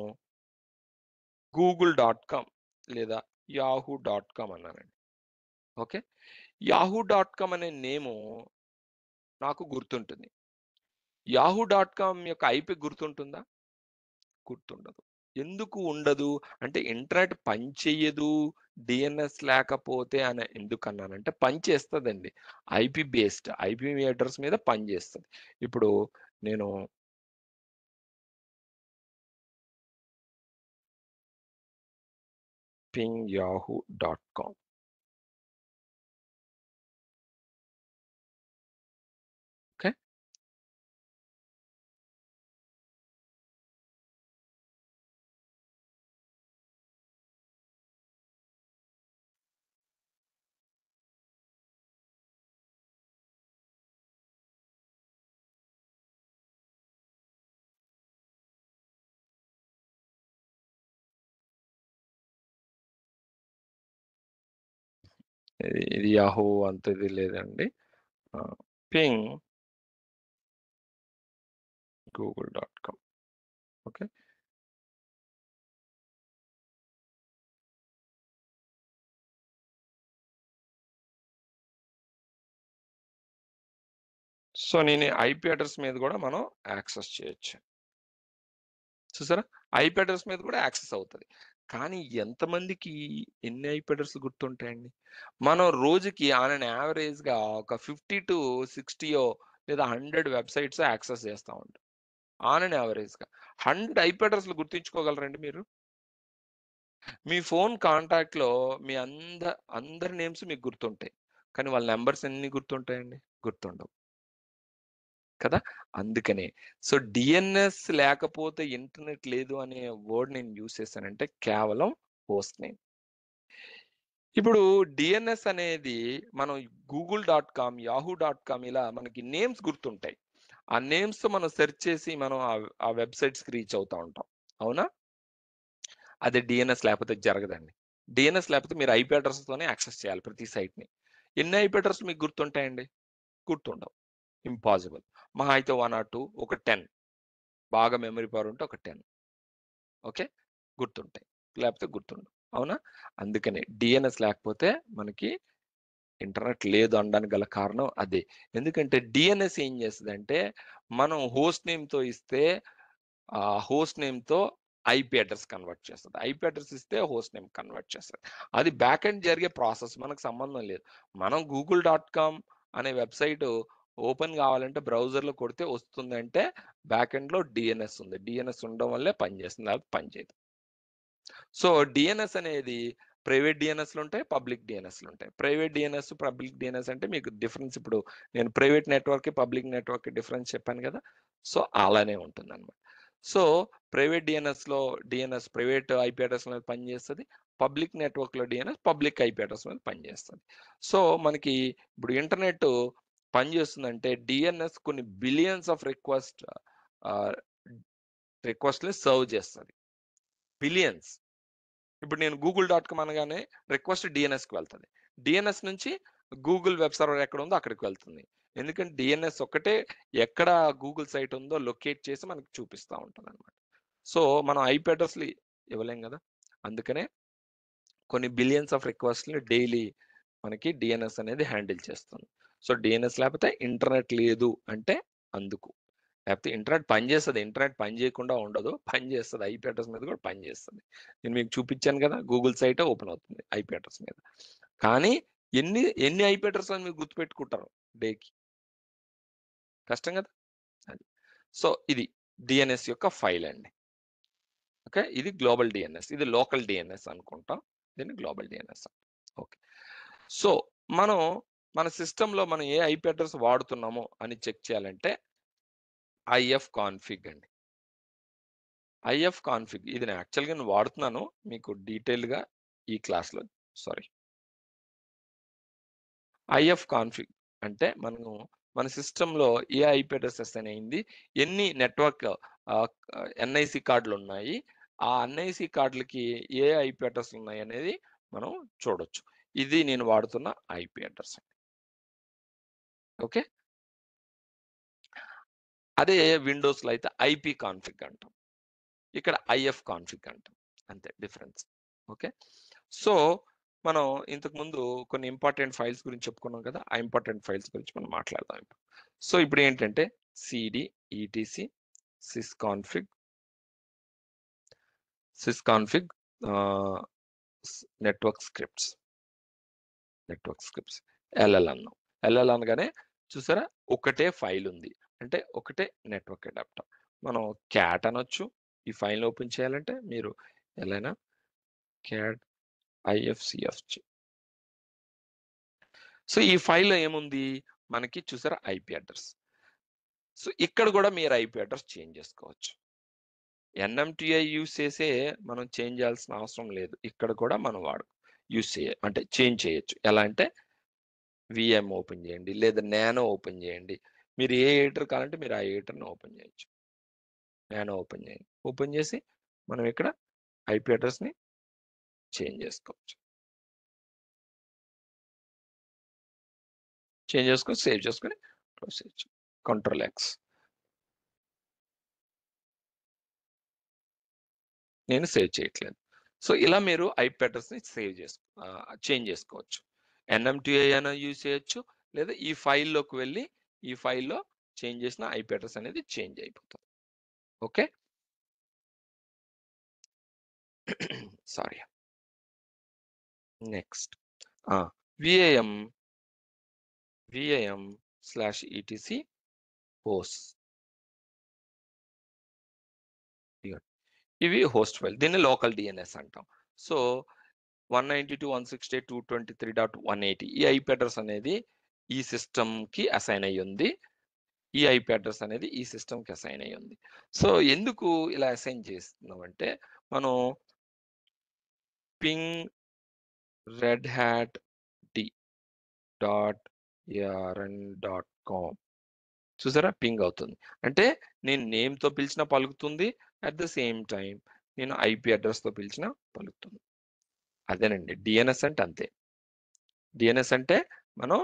గూగుల్ డాట్ కామ్ లేదా యాహూ డాట్ కామ్ అన్నానండి. ఓకే. యాహూ డాట్ కామ్ అనే నేము నాకు గుర్తుంటుంది. యాహూ డాట్ కామ్ యొక్క ఐపీ గుర్తుంటుందా? గుర్తుండదు. ఎందుకు ఉండదు? అంటే ఇంటర్నెట్ పనిచెయ్యదు, డీఎన్ఎస్ లేకపోతే అని ఎందుకన్నానంటే పనిచేస్తదండి. IP based. ఐపీ అడ్రెస్ మీద పనిచేస్తది. ఇప్పుడు నేను pingyahoo.com ఇది యాహూ అంత ఇది లేదండి. Ping google.com. ఓకే. సో నేను ఐపీ అడ్రస్ మీద కూడా మనం యాక్సెస్ చేయొచ్చు. చూసారా? ఐపీ అడ్రస్ మీద కూడా యాక్సెస్ అవుతది. కానీ ఎంతమందికి ఎన్ని ఐపీ అడ్రెస్ గుర్తుంటాయండి? మనం రోజుకి ఆన్ అన్ యావరేజ్‌గా ఒక 50-60 లేదా 100 వెబ్‌సైట్స్ యాక్సెస్ చేస్తా ఉంటాం. ఆన్ అన్ యావరేజ్‌గా. 100 ఐపీ అడ్రెస్‌లు గుర్తుంచుకోగలరండి మీరు? మీ ఫోన్ కాంటాక్ట్‌లో మీ అందరి నేమ్స్ మీకు గుర్తుంటాయి. కానీ వాళ్ళ నంబర్స్ ఎన్ని గుర్తుంటాయండి? గుర్తుండవు. కదా! అందుకనే. సో, డీఎన్ఎస్ లేకపోతే ఇంటర్నెట్ లేదు అనే వర్డ్ నేను యూజ్ చేశానంటే కేవలం హోస్ట్ నేమ్. ఇప్పుడు డీఎన్ఎస్ అనేది మనం గూగుల్.కామ్, యాహూ.కామ్ ఇలా మనకి నేమ్స్ గుర్తుంటాయి. ఆ నేమ్స్‌తో మనం సెర్చ్ చేసి మనం ఆ వెబ్‌సైట్స్‌కి రీచ్ అవుతా ఉంటాం. అవునా? అదే డీఎన్ఎస్ లేకపోతే జరగదండి. డీఎన్ఎస్ లేకపోతే మీరు ఐపీ అడ్రెస్‌తోనే యాక్సెస్ చేయాలి ప్రతి సైట్‌ని. ఎన్ని ఐపీ అడ్రెస్‌లు మీకు గుర్తుంటాయండి? గుర్తుండవు. ఇంపాసిబుల్. మహా అయితే 1 ఆర్ 2 ఒక 10 బాగా మెమరీ పవర్ ఉంటే ఒక 10 ఓకే. గుర్తుంటాయి. లేకపోతే గుర్తుండవు. అవునా? అందుకనే డీఎన్ఎస్ లేకపోతే మనకి ఇంటర్నెట్ లేదు అనడానికి గల కారణం అదే. ఎందుకంటే డీఎన్ఎస్ ఏం చేస్తదంటే మనం హోస్ట్ నేమ్‌తో ఇస్తే ఆ హోస్ట్ నేమ్‌తో ఐపీ అడ్రెస్ కన్వర్ట్ చేస్తది. ఐపీ అడ్రెస్ ఇస్తే హోస్ట్ నేమ్ కన్వర్ట్ చేస్తది. అది బ్యాక్ ఎండ్ జరిగే ప్రాసెస్ మనకు సంబంధం లేదు. మనం గూగుల్.కామ్ అనే వెబ్‌సైట్ ఓపెన్ కావాలంటే బ్రౌజర్‌లో కొడితే వస్తుందంటే బ్యాక్ ఎండ్‌లో డీఎన్ఎస్ ఉంది. డీఎన్ఎస్ ఉండడం వల్లే పనిచేస్తుంది. లేకపోతే పనిచేయదు. సో, డీఎన్ఎస్ అనేది ప్రైవేట్ డీఎన్ఎస్‌లుంటాయి. పబ్లిక్ డీఎన్ఎస్‌లుంటాయి. ప్రైవేట్ డీఎన్ఎస్, పబ్లిక్ డీఎన్ఎస్ అంటే మీకు డిఫరెన్స్ ఇప్పుడు నేను ప్రైవేట్ నెట్వర్క్‌కి, పబ్లిక్ నెట్వర్క్‌కి డిఫరెన్స్ చెప్పాను గదా! సో, అలానే ఉంటుందన్నమాట. So, private DNS private IP address మీద పనిచేస్తది. పబ్లిక్ నెట్వర్క్‌లో డీఎన్ఎస్ పబ్లిక్ ఐపీ అడ్రెస్ మీద పనిచేస్తది. సో, మనకి ఇప్పుడు ఇంటర్నెట్ పనిచేస్తుందంటే డీఎన్ఎస్ కొన్ని బిలియన్స్ ఆఫ్ ఆహ్, రిక్వెస్ట్‌లని సర్వ్ చేస్తది. బిలియన్స్. ఇప్పుడు నేను గూగుల్.కామ్ అనగానే రిక్వెస్ట్ డీఎన్ఎస్‌కి వెళ్తది. డీఎన్ఎస్ నుంచి గూగుల్ వెబ్ సర్వర్ ఎక్కడుందో అక్కడికి వెళ్తుంది. ఎందుకంటే డీఎన్ఎస్ ఒక్కటే ఎక్కడ గూగుల్ సైట్ ఉందో లొకేట్ చేసి మనకు చూపిస్తా ఉంటదనమాట. సో, మనం ఐపీ అడ్రెస్‌లు ఇవ్వలేం గదా! అందుకనే కొన్ని బిలియన్స్ ఆఫ్ రిక్వెస్ట్‌లని డైలీ మనకి డీఎన్ఎస్ అనేది హ్యాండిల్ చేస్తుంది. సో, డీఎన్ఎస్ లేకపోతే ఇంటర్నెట్ లేదు అంటే అందుకు. లేకపోతే ఇంటర్నెట్ పనిచేస్తది. ఇంటర్నెట్ పని చేయకుండా ఉండదు. పని చేస్తది. ఐపీ అడ్రెస్ మీద కూడా పని చేస్తది. నేను మీకు చూపించాను కదా! గూగుల్ సైటే ఓపెన్ అవుతుంది ఐపీ అడ్రెస్ మీద. కానీ ఎన్ని ఐపీ అడ్రెస్‌లని మీరు గుర్తుపెట్టుకుంటారు డేకి. కష్టం కదా! అది. సో, ఇది డీఎన్ఎస్ యొక్క ఫైల్ అండి. ఓకే. ఇది గ్లోబల్ డీఎన్ఎస్. ఇది లోకల్ డీఎన్ఎస్ అనుకుంటాం. దీన్ని గ్లోబల్ డీఎన్ఎస్ అంటాం. ఓకే. సో, మనం మన సిస్టమ్‌లో మనం ఏ ఐపీ అడ్రెస్ వాడుతున్నామో అని చెక్ చేయాలంటే ఐఎఫ్ కాన్ఫిగ్ అండి. ఐఎఫ్ కాన్ఫిగ్ ఇది నేను యాక్చువల్‌గా నేను వాడుతున్నాను. మీకు డీటెయిల్‌గా ఈ క్లాస్‌లో సారీ. ఐఎఫ్ కాన్ఫిగ్ అంటే మనము మన సిస్టమ్‌లో ఏ ఐపీ అడ్రెస్ అసైన్ అయింది, ఎన్ని నెట్వర్క్ ఎన్ఐసి కార్డులున్నాయి, ఆ ఎన్ఐసి కార్డులకి ఏ ఐపీ అడ్రెస్‌లు ఉన్నాయనేది మనం చూడొచ్చు. ఇది నేను వాడుతున్న ఐపీ అడ్రెస్. ఓకే. అదే విండోస్‌లో అయితే ఐపీ కాన్ఫిగ్ అంటాం. ఇక్కడ ఐఎఫ్ కాన్ఫిగ్ అంటాం. అంతే డిఫరెన్స్. ఓకే. సో, మనం ఇంతకుముందు కొన్ని ఇంపార్టెంట్ ఫైల్స్ గురించి చెప్పుకున్నాం కదా! ఆ ఇంపార్టెంట్ ఫైల్స్ గురించి మనం మాట్లాడదాం ఇప్పుడు. సో, ఇప్పుడేంటంటే CD, ETC, sysconfig, sysconfig ah, network scripts, network scripts LL అన్నాం. ఎల్ఎల్ అనగానే చూసారా ఒకటే ఫైల్ ఉంది. అంటే ఒకటే నెట్వర్క్ అడాప్టర్. మనం క్యాట్ అనొచ్చు. ఈ ఫైల్‌ని ఓపెన్ చేయాలంటే మీరు ఎలైనా క్యాట్ ఐఎఫ్‌సిఎఫ్. సో, ఈ ఫైల్‌లో ఏముంది? మనకి చూసారా ఐపీ అడ్రెస్. సో, ఇక్కడ గూడా మీరు ఐపీ అడ్రెస్ చేంజ్ జేసుకోవచ్చు. ఎన్ఎంటీఐ యూజ్ చేసే మనం చేంజ్ చేయాల్సిన అవసరం లేదు. ఇక్కడ కూడా మనం యూజ్ అంటే చేంజ్ చేయొచ్చు. ఎలా అంటే వీఎం ఓపెన్ జేయండి. లేదా నానో ఓపెన్ జేయండి. మీరు ఏ ఎడిటర్ కావాలంటే మీరు ఆ ఎడిటర్‌ని ఓపెన్ జేయొచ్చు. నానో ఓపెన్ జేయండి. ఓపెన్ జేసి మనం ఇక్కడ ఐపీ అడ్రెస్‌ని చేంజ్ జేసుకోవచ్చు. చేంజ్ చేసుకొని సేవ్ చేసుకొని క్లోజ్ చేయొచ్చు. Control X. నేను సేవ్ చేయట్లేదు. సో ఇలా మీరు ఐపీ అడ్రస్ని చేంజ్ చేసుకోవచ్చు. ఎన్ఎంటిఐ అయినా యూజ్ చేయొచ్చు, లేదా ఈ ఫైల్లోకి వెళ్ళి ఈ ఫైల్లో చేంజ్ చేసిన ఐపీ అడ్రస్ అనేది చేంజ్ అయిపోతుంది. Okay. Sorry. Next VIM /etc host. ఇవి హోస్ట్ ఫైల్. దీన్ని లోకల్ డిఎన్ఎస్ అంటాం. సో 192.168.223.180 ఈ ఐపీ అడ్రస్ అనేది ఈ సిస్టమ్కి అసైన్ అయ్యి ఉంది. ఈ ఐపీ అడ్రస్ అనేది ఈ సిస్టమ్కి అసైన్ అయ్యి ఉంది. సో ఎందుకు ఇలా అసైన్ చేస్తున్నామంటే, మనం పింగ్ redhat.arn.com చూసారా, పింగ్ అవుతుంది. అంటే నేను నేమ్తో పిలిచినా పలుకుతుంది, అట్ ద సేమ్ టైం నేను ఐపీ అడ్రస్తో పిలిచినా పలుకుతుంది. అదేనండి డిఎన్ఎస్ అంటే. అంతే. డిఎన్ఎస్ అంటే మనం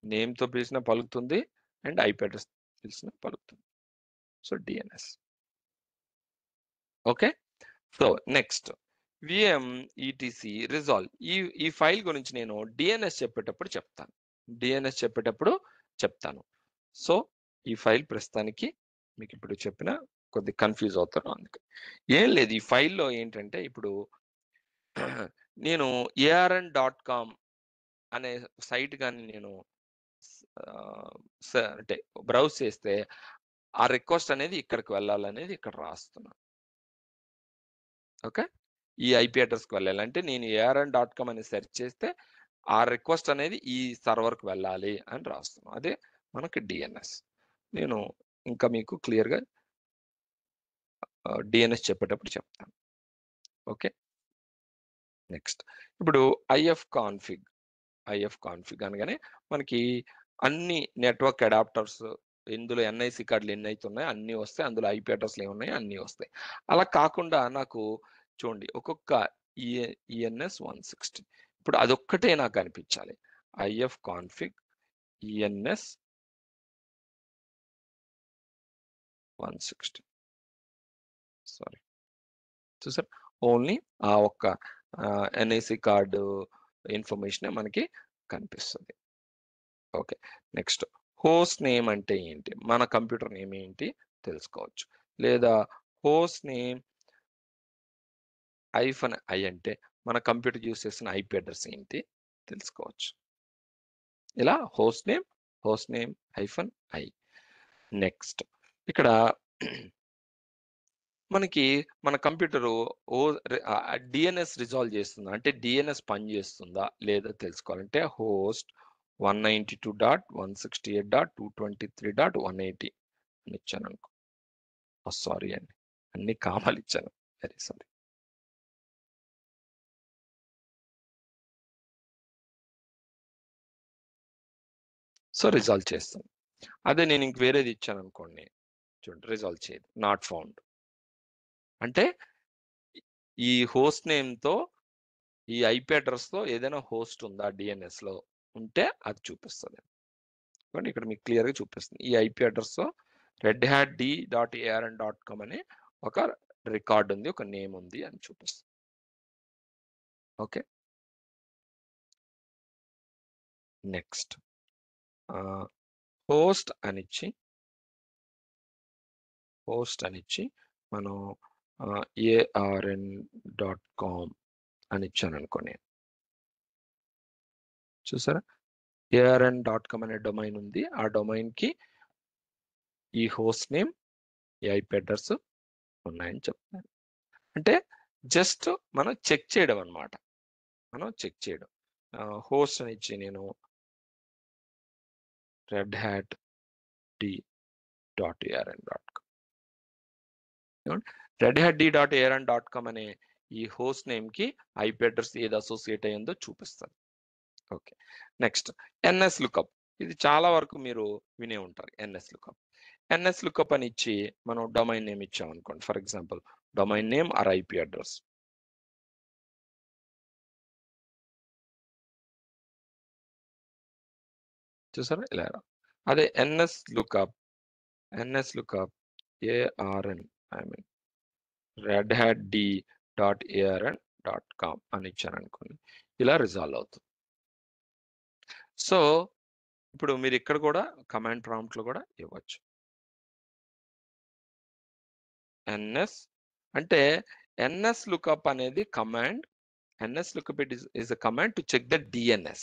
నేమ్తో పిలిచినా పలుకుతుంది అండ్ ఐపీ అడ్రస్ పిలిచినా పలుకుతుంది. So DNS. Okay. So next VM ETC resolve. ఈ ఫైల్ గురించి నేను డిఎన్ఎస్ చెప్పేటప్పుడు చెప్తాను. సో ఈ ఫైల్ ప్రస్తుతానికి మీకు ఇప్పుడు చెప్పిన కొద్ది కన్ఫ్యూజ్ అవుతాను. అందుకే ఏం లేదు. ఈ ఫైల్లో ఏంటంటే, ఇప్పుడు నేను arn.com అనే సైట్ కానీ నేను అంటే బ్రౌజ్ చేస్తే ఆ రిక్వెస్ట్ అనేది ఇక్కడికి వెళ్ళాలనేది ఇక్కడ రాస్తున్నాను. ఓకే. ఈ ఐపీ అడ్రస్కి వెళ్ళాలంటే నేను arn.com అని సెర్చ్ చేస్తే ఆ రిక్వెస్ట్ అనేది ఈ సర్వర్కి వెళ్ళాలి అని రాస్తున్నాను. అదే మనకి డిఎన్ఎస్. నేను ఇంకా మీకు క్లియర్గా డిఎన్ఎస్ చెప్పేటప్పుడు చెప్తాను. ఓకే. నెక్స్ట్ ఇప్పుడు ఐఎఫ్ కాన్ఫిగ్ అనగానే మనకి అన్ని నెట్వర్క్ అడాప్టర్స్, ఇందులో ఎన్ఐసి కార్డులు ఎన్ని అయితే ఉన్నాయో అన్నీ వస్తాయి, అందులో ఐపీ అడ్రస్లు ఏమున్నాయో అన్నీ వస్తాయి. అలా కాకుండా నాకు చూడండి, ఒక్కొక్క ఈఎన్ఎస్ 160 ఇప్పుడు అదొక్కటే నాకు అనిపించాలి. If config ENS 160. సారీ, చూసారు, ఓన్లీ ఆ ఒక్క ఎన్ఐసి కార్డు ఇన్ఫర్మేషన్ మనకి కనిపిస్తుంది. ఓకే. నెక్స్ట్ హోస్ట్ నేమ్ అంటే ఏంటి, మన కంప్యూటర్ నేమ్ ఏంటి తెలుసుకోవచ్చు. లేదా హోస్ట్ నేమ్ -i అంటే మన కంప్యూటర్ యూస్ చేసిన ఐపీ అడ్రస్ ఏంటి తెలుసుకోవచ్చు. ఇలా హోస్ట్ నేమ్ -i. నెక్స్ట్ ఇక్కడ మనకి మన కంప్యూటరు డిఎన్ఎస్ రిజాల్వ్ చేస్తుందా అంటే డిఎన్ఎస్ పని చేస్తుందా లేదా తెలుసుకోవాలంటే హోస్ట్ 192.168.223.180 అని ఇచ్చాను అనుకో. సారీ అండి, అన్ని కామాలు ఇచ్చాను, వెరీ సారీ. సో రిజాల్వ్ చేస్తాను. అదే నేను ఇంక వేరేది ఇచ్చాను అనుకోండి, చూడండి రిజాల్వ్ చేయదు, నాట్ ఫౌండ్. అంటే ఈ హోస్ట్ నేమ్తో ఈ ఐపీ అడ్రస్తో ఏదైనా హోస్ట్ ఉందా డిఎన్ఎస్లో ఉంటే అది చూపిస్తుంది. ఇక్కడ మీకు క్లియర్గా చూపిస్తుంది. ఈ ఐపీ అడ్రస్తో redhat.arn.com అనే ఒక రికార్డ్ ఉంది, ఒక నేమ్ ఉంది అని చూపిస్తుంది. ఓకే. నెక్స్ట్ హోస్ట్ అనిచ్చి మనం arn.com అని ఇచ్చాను అనుకోండి. చూసారా, arn.com అనే డొమైన్ ఉంది. ఆ డొమైన్కి ఈ హోస్ట్ నేమ్, ఈ ఐపీ అడ్రస్ ఉన్నాయని చెప్తాను. అంటే జస్ట్ మనం చెక్ చేయడం అనమాట. హోస్ట్ అని ఇచ్చి నేను redhat.arn.com redhat.arn.com అనే ఈ హోస్ట్ నేమ్కి ఐపీ అడ్రస్ ఏది అసోసియేట్ అయ్యిందో చూపిస్తాను. ఓకే. Next NS lookup. ఇది చాలా వరకు మీరు వినే ఉంటారు. ఎన్ఎస్ లుకప్ అని ఇచ్చి మనం డొమైన్ నేమ్ ఇచ్చాం అనుకోండి. For example domain name or IP address. చూసారా ఇలా. అదే NS lookup ARN I mean redhatd.arn.com అని ఇచ్చారనుకోండి, ఇలా రిజాల్వ్ అవుతుంది. సో ఇప్పుడు మీరు ఇక్కడ కూడా కమాండ్ ప్రాంప్ట్ లో కూడా ఇవ్వచ్చు. ns అంటే ns lookup అనేది command. ns lookup is a command to check the DNS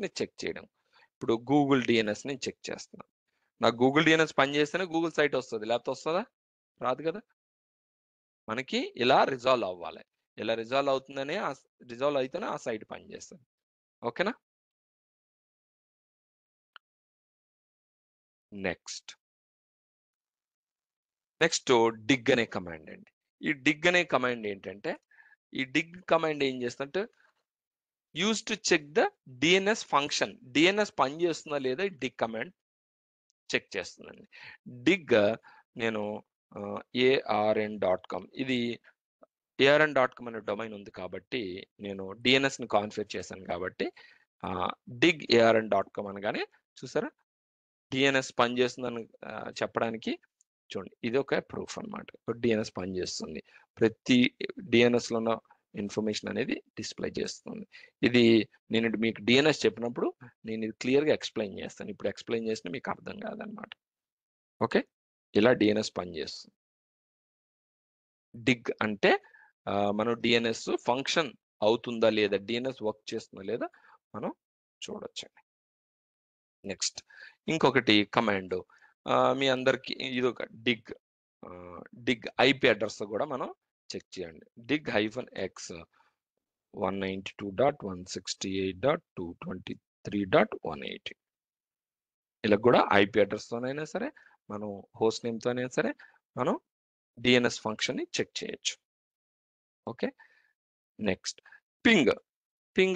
ని చెక్ చేయడం. ఇప్పుడు గూగుల్ DNS ని చెక్ చేస్తున్నాను. నాకు గూగుల్ DNS పని చేస్తేనే గూగుల్ సైట్ వస్తుంది, లేకపోతే వస్తుందా? రాదు కదా. మనకి ఇలా రిజాల్వ్ అవ్వాలి. ఇలా రిజాల్వ్ అవుతుందనే రిజాల్వ్ అయితేనే ఆ సైట్ పనిచేస్తుంది. ఓకేనా. నెక్స్ట్ డిగ్ అనే కమాండ్ అండి. ఈ డిగ్ అనే కమాండ్ ఏంటంటే, ఈ డిగ్ కమాండ్ ఏం చేస్తుందంటే use to check the DNS function. DNS పనిచేస్తుందా లేదా డిగ్ కమాండ్ చెక్ చేస్తుందండి. డిగ్ నేను ARN.com, ఇది ARN.com అనే డొమైన్ ఉంది కాబట్టి నేను డిఎన్ఎస్ ని కాన్ఫిగర్ చేశాను కాబట్టి డిగ్ ARN.com అనగానే చూసారా డిఎన్ఎస్ పనిచేస్తుందని చెప్పడానికి చూడండి, ఇది ఒక ప్రూఫ్ అనమాట. డిఎన్ఎస్ పనిచేస్తుంది, ప్రతి డిఎన్ఎస్ లో ఉన్న ఇన్ఫర్మేషన్ అనేది డిస్ప్లే చేస్తుంది. ఇది నేను మీకు డిఎన్ఎస్ చెప్పినప్పుడు నేను ఇది క్లియర్గా ఎక్స్ప్లెయిన్ చేస్తాను. ఇప్పుడు ఎక్స్ప్లెయిన్ చేస్తే మీకు అర్థం కాదనమాట. ఓకే, ఇలా డిఎన్ఎస్ పనిచేస్తుంది. డిగ్ అంటే మనం డిఎన్ఎస్ ఫంక్షన్ అవుతుందా లేదా, డిఎన్ఎస్ వర్క్ చేస్తుందా లేదా మనం చూడొచ్చండి. నెక్స్ట్ ఇంకొకటి కమాండ్, మీ అందరికి ఇది ఒక డిగ్ ఐపీ అడ్రస్ కూడా మనం చెక్ చేయండి. dig -x 192.168.223.180 ఇలా కూడా ఐపీ అడ్రస్ తోనైనా సరే, మనం హోస్ట్ నేమ్ తోనైనా సరే మనం డిఎన్ఎస్ ఫంక్షన్ ని చెక్ చేయొచ్చు. ఓకే. నెక్స్ట్ పింగ్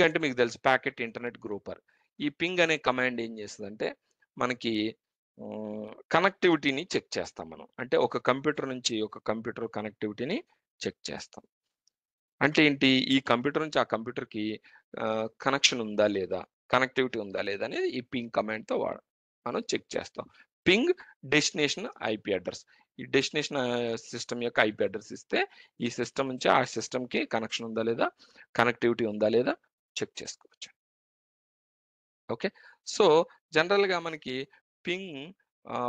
అంటే మీకు తెలుసు, ప్యాకెట్ ఇంటర్నెట్ గ్రూపర్. ఈ పింగ్ అనే కమాండ్ ఏం చేస్తుందంటే మనకి కనెక్టివిటీని చెక్ చేస్తాం మనం. అంటే ఒక కంప్యూటర్ నుంచి ఒక కంప్యూటర్ కనెక్టివిటీని చెక్ చేస్తాం. అంటే ఏంటి, ఈ కంప్యూటర్ నుంచి ఆ కంప్యూటర్కి కనెక్షన్ ఉందా లేదా, కనెక్టివిటీ ఉందా లేదా అనేది ఈ పింగ్ కమాండ్తో మనం చెక్ చేస్తాం. Ping destination IP address. ఈ డెస్టినేషన్ సిస్టమ్ యొక్క ఐపీ అడ్రస్ ఇస్తే ఈ సిస్టమ్ నుంచి ఆ సిస్టమ్కి కనెక్షన్ ఉందా లేదా, కనెక్టివిటీ ఉందా లేదా చెక్ చేసుకోవచ్చు. ఓకే. సో జనరల్గా మనకి పింగ్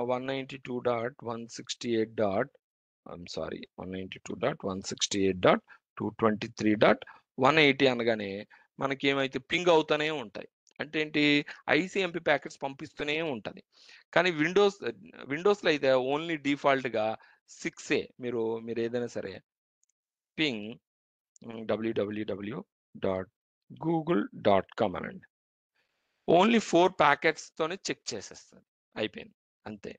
192.168.223.180 అనగానే మనకి ఏమైతే పింగ్ అవుతూనే ఉంటాయి. అంటే ఏంటి, ఐసిఎంపి ప్యాకెట్స్ పంపిస్తూనే ఉంటుంది. కానీ విండోస్లో అయితే ఓన్లీ డిఫాల్ట్గా 6 మీరు ఏదైనా సరే పింగ్ www.google.com అనండి, ఓన్లీ 4 ప్యాకెట్స్ తోనే చెక్ చేసేస్తుంది, అయిపోయింది అంతే.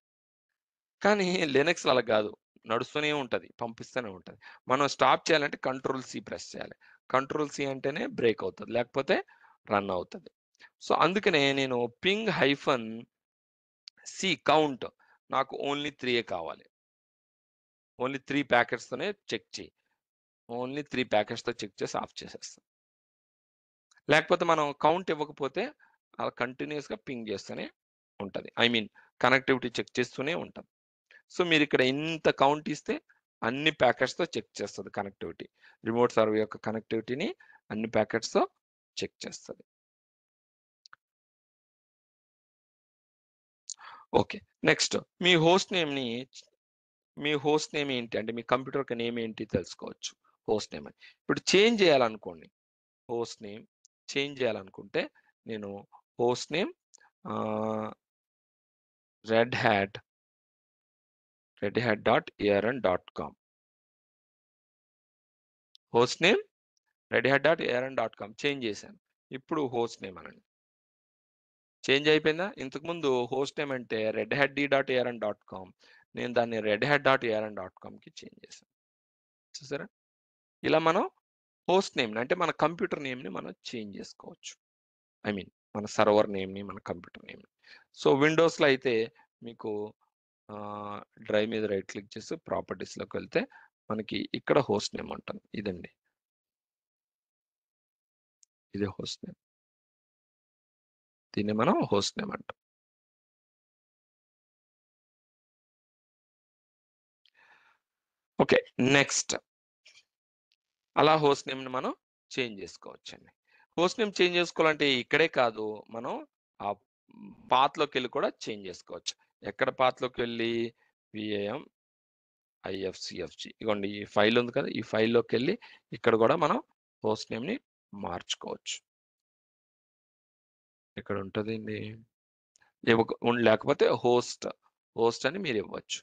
కానీ లినక్స్ అలా కాదు, నడుస్తూనే ఉంటుంది, పంపిస్తూనే ఉంటుంది. మనం స్టాప్ చేయాలంటే Ctrl+C ప్రెస్ చేయాలి. Ctrl+C అంటేనే బ్రేక్ అవుతుంది, లేకపోతే రన్ అవుతుంది. సో అందుకనే నేను పింగ్ -c కౌంట్ నాకు ఓన్లీ 3 కావాలి. ఓన్లీ 3 ప్యాకెట్స్ తోనే చెక్ చేయి, ఓన్లీ 3 ప్యాకెట్స్ తో చెక్ చేసి ఆఫ్ చేసేస్తాం. లేకపోతే మనం కౌంట్ ఇవ్వకపోతే అలా కంటిన్యూస్ గా పింగ్ చేస్తూనే ఉంటుంది, ఐ మీన్ కనెక్టివిటీ చెక్ చేస్తూనే ఉంటుంది. సో మీరు ఇక్కడ ఇంత కౌంట్ ఇస్తే అన్ని ప్యాకెట్స్ తో చెక్ చేస్తుంది కనెక్టివిటీ. రిమోట్ సర్వర్ యొక్క కనెక్టివిటీని అన్ని ప్యాకెట్స్ తో చెక్ చేస్తుంది. ఓకే. నెక్స్ట్ మీ హోస్ట్ నేమ్ ఏంటి అంటే మీ కంప్యూటర్ యొక్క నేమ్ ఏంటి తెలుసుకోవచ్చు. హోస్ట్ నేమ్ అని ఇప్పుడు చేంజ్ చేయాలనుకోండి, హోస్ట్ నేమ్ చేంజ్ చేయాలనుకుంటే నేను host name redhat.arn.com, host name redhat.arn.com change చేశాను. ఇప్పుడు హోస్ట్ నేమ్ అనండి, చేంజ్ అయిపోయిందా. ఇంతకుముందు హోస్ట్ నేమ్ అంటే redhatd.arn.com, నేను దాన్ని redhat.arn.comకి చేంజ్ చేశాను. చూసారా, ఇలా మనం హోస్ట్ నేమ్ అంటే మన కంప్యూటర్ నేమ్ని మనం చేంజ్ చేసుకోవచ్చు, ఐ మీన్ మన సర్వర్ నేమ్ని, మన కంప్యూటర్ నేమ్ని. సో విండోస్లో అయితే మీకు డ్రైవ్ మీద రైట్ క్లిక్ చేసి ప్రాపర్టీస్లోకి వెళ్తే మనకి ఇక్కడ హోస్ట్ నేమ్ ఉంటుంది, ఇదండి, ఇది హోస్ట్ నేమ్, దీన్ని మనం హోస్ట్ నేమ్ అంటాం. ఓకే, నెక్స్ట్ అలా హోస్ట్ నేమ్ని మనం చేంజ్ చేసుకోవచ్చండి. హోస్ట్ నేమ్ చేంజ్ చేసుకోవాలంటే ఇక్కడే కాదు, మనం ఆ పాత్లోకి వెళ్ళి కూడా చేంజ్ చేసుకోవచ్చు. ఎక్కడ పాత్లోకి వెళ్ళి విఏఎం ఐఎఫ్సిఎఫ్జి, ఇగోండి ఈ ఫైల్ ఉంది కదా, ఈ ఫైల్లోకి వెళ్ళి ఇక్కడ కూడా మనం హోస్ట్ నేమ్ని మార్చుకోవచ్చు. ఇక్కడ ఉంటుందండి, లేకపోతే హోస్ట్ అని మీరు ఇవ్వచ్చు.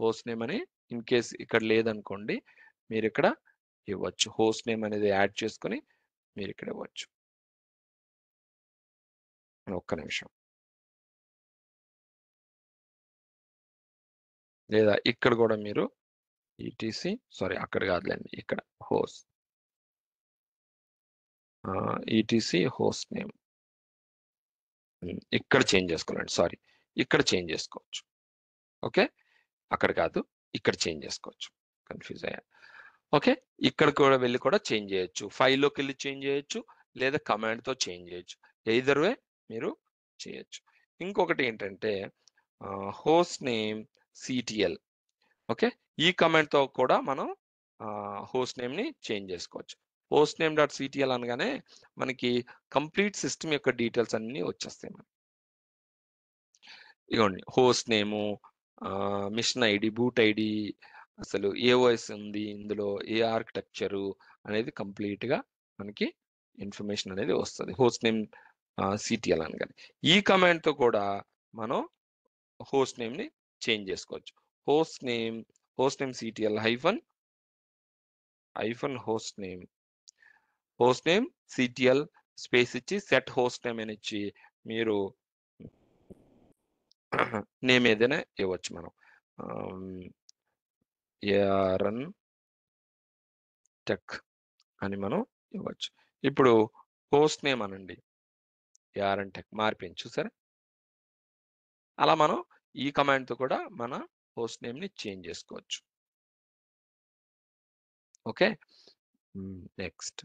హోస్ట్ నేమ్ అని ఇన్ కేస్ ఇక్కడ లేదనుకోండి, మీరు ఇక్కడ ఇవ్వచ్చు. హోస్ట్ నేమ్ అనేది యాడ్ చేసుకొని మీరు ఇక్కడ ఇవ్వచ్చు. ఒక్క నిమిషం. లేదా ఇక్కడ కూడా మీరు ఈటీసీ, సారీ అక్కడ కాదులేండి, ఇక్కడ హోస్ట్ ఈటీసీ హోస్ట్ నేమ్ ఇక్కడ చేంజ్ చేసుకోవాలండి. సారీ, ఇక్కడ చేంజ్ చేసుకోవచ్చు. ఓకే, అక్కడ కాదు, ఇక్కడ చేంజ్ చేసుకోవచ్చు. కన్ఫ్యూజ్ అయ్యా. ఓకే, ఇక్కడ కూడా వెళ్ళి కూడా చేంజ్ చేయొచ్చు. ఫైల్లోకి వెళ్ళి చేంజ్ చేయొచ్చు, లేదా కమాండ్తో చేంజ్ చేయొచ్చు. ఎయిదర్ వే మీరు చేయొచ్చు. ఇంకొకటి ఏంటంటే హోస్ట్ నేమ్ సిటిఎల్. ఓకే, ఈ కమాండ్తో కూడా మనం హోస్ట్ నేమ్ని చేంజ్ చేసుకోవచ్చు. హోస్ట్ నేమ్ డాట్ సిటిఎల్ అనగానే మనకి కంప్లీట్ సిస్టమ్ యొక్క డీటెయిల్స్ అన్నీ వచ్చేస్తాయి మనకి. ఇగోండి హోస్ట్ నేము, మిషన్ ఐడి, బూట్ ఐడి, అసలు ఏ ఓఎస్ ఉంది ఇందులో, ఏ ఆర్కిటెక్చరు అనేది కంప్లీట్గా మనకి ఇన్ఫర్మేషన్ అనేది వస్తుంది హోస్ట్ నేమ్ సిటిఎల్ అనగానే. ఈ కమాండ్తో కూడా మనం హోస్ట్ నేమ్ని చేంజ్ చేసుకోవచ్చు. Host name CTL hyphen host name CTL space ఇచ్చి సెట్ హోస్ట్ నేమ్ అని ఇచ్చి మీరు నేమ్ ఏదైనా ఇవ్వచ్చు. మనం ఏఆర్ఎన్ టెక్ అని మనం ఇవ్వచ్చు. ఇప్పుడు హోస్ట్ నేమ్ అనండి, ఏఆర్ఎన్ టెక్ మారిపోయింది చూసారా. అలా మనం ఈ కమాండ్తో కూడా మన హోస్ట్ నేమ్ని చేంజ్ చేసుకోవచ్చు. ఓకే, నెక్స్ట్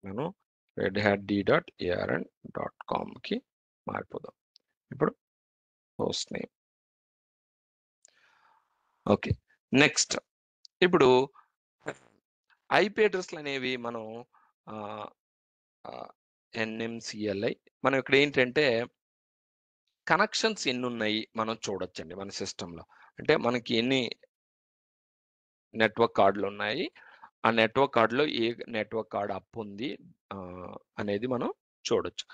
మనం redhatd.arn.com కి మారిపోదాం. ఇప్పుడు హోస్ట్ నేమ్. ఓకే, నెక్స్ట్ ఇప్పుడు ఐపీ అడ్రస్లు అనేవి మనం ఎన్ఎంసిఎల్ఐ, మనం ఇక్కడ ఏంటంటే కనెక్షన్స్ ఎన్ని ఉన్నాయి మనం చూడొచ్చండి మన సిస్టంలో. అంటే మనకి ఎన్ని నెట్వర్క్ కార్డులు ఉన్నాయి, ఆ నెట్వర్క్ కార్డులో ఏ నెట్వర్క్ కార్డు అప్ ఉంది అనేది మనం చూడొచ్చు.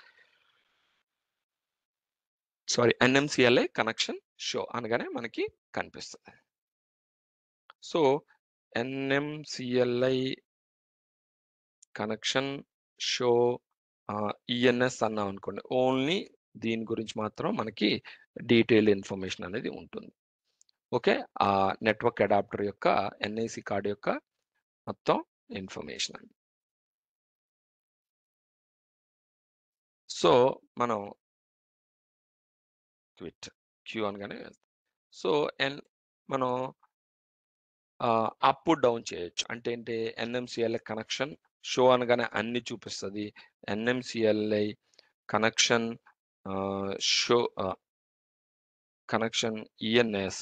సారీ, ఎన్ఎంసిఎల్ఐ కనెక్షన్ షో అనగానే మనకి కనిపిస్తుంది. So NMCLI connection show ENS అన్నాం అనుకోండి, ఓన్లీ దీని గురించి మాత్రం మనకి డీటెయిల్ ఇన్ఫర్మేషన్ అనేది ఉంటుంది. ఓకే, ఆ నెట్వర్క్ అడాప్టర్ యొక్క ఎన్ఐసి కార్డు యొక్క మొత్తం ఇన్ఫర్మేషన్ అండి. సో మనం క్విట్ క్యూ అనగానే, సో మనం అప్ డౌన్ చేయొచ్చు. అంటే ఏంటి, ఎన్ఎంసిఎల్ఐ కనెక్షన్ షో అనగానే అన్ని చూపిస్తుంది. NMCLI connection show connection ENS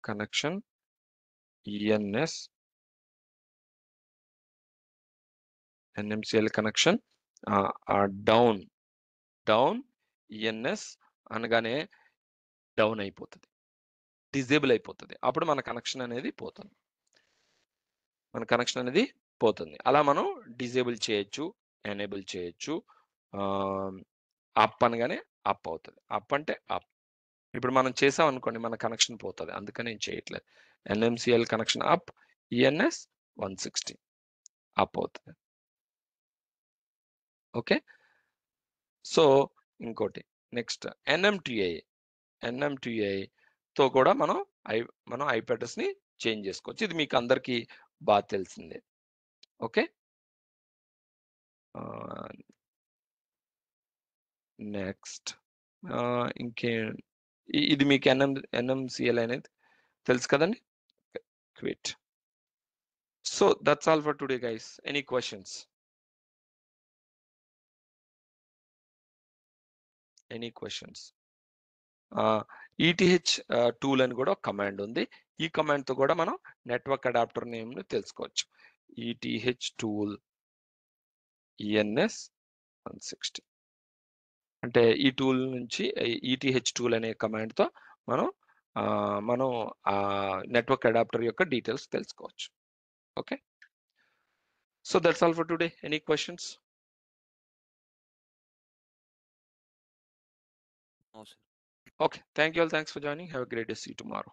connection ENS NMCL connection down ENS అనగానే డౌన్ అయిపోతుంది, డిజేబుల్ అయిపోతుంది. అప్పుడు మన కనెక్షన్ అనేది పోతుంది, అలా మనం డిజేబుల్ చేయొచ్చు, ఎనేబుల్ చేయొచ్చు. అప్ అనగానే అప్ అవుతుంది. అప్ అంటే అప్. ఇప్పుడు మనం చేసాం అనుకోండి, మన కనెక్షన్ పోతుంది, అందుకని నేను చేయట్లేదు. ఎన్ఎంసిఎల్ కనెక్షన్ అప్, ఈఎన్ఎస్ 160 అప్ అవుతుంది. ఓకే, సో ఇంకోటి నెక్స్ట్ ఎన్ఎంటిఐతో కూడా మనం ఐపీ అడ్రస్ని చేంజ్ చేసుకోవచ్చు. ఇది మీకు అందరికీ బాగా తెలిసిందే. ఓకే, నెక్స్ట్ ఇంకే ఇది మీకు ఎన్ఎంసిఎల్ అనేది తెలుసు కదండి. Quit. So that's all for today guys. Any questions? Any questions? ETH tool అని కూడా ఒక కమాండ్ ఉంది. ఈ కమాండ్తో కూడా మనం నెట్వర్క్ అడాప్టర్ నేమ్ను తెలుసుకోవచ్చు. ఈటీహెచ్ టూల్ ఈఎన్ఎస్ 160 అంటే ఈ టూల్ నుంచి ఈటీహెచ్ టూల్ అనే కమాండ్తో మనం నెట్వర్క్ అడాప్టర్ యొక్క డీటెయిల్స్ తెలుసుకోవచ్చు. Okay, so that's all for today. Any questions? No, sir. Okay, thank you all. Thanks for joining. Have a great day. See you tomorrow.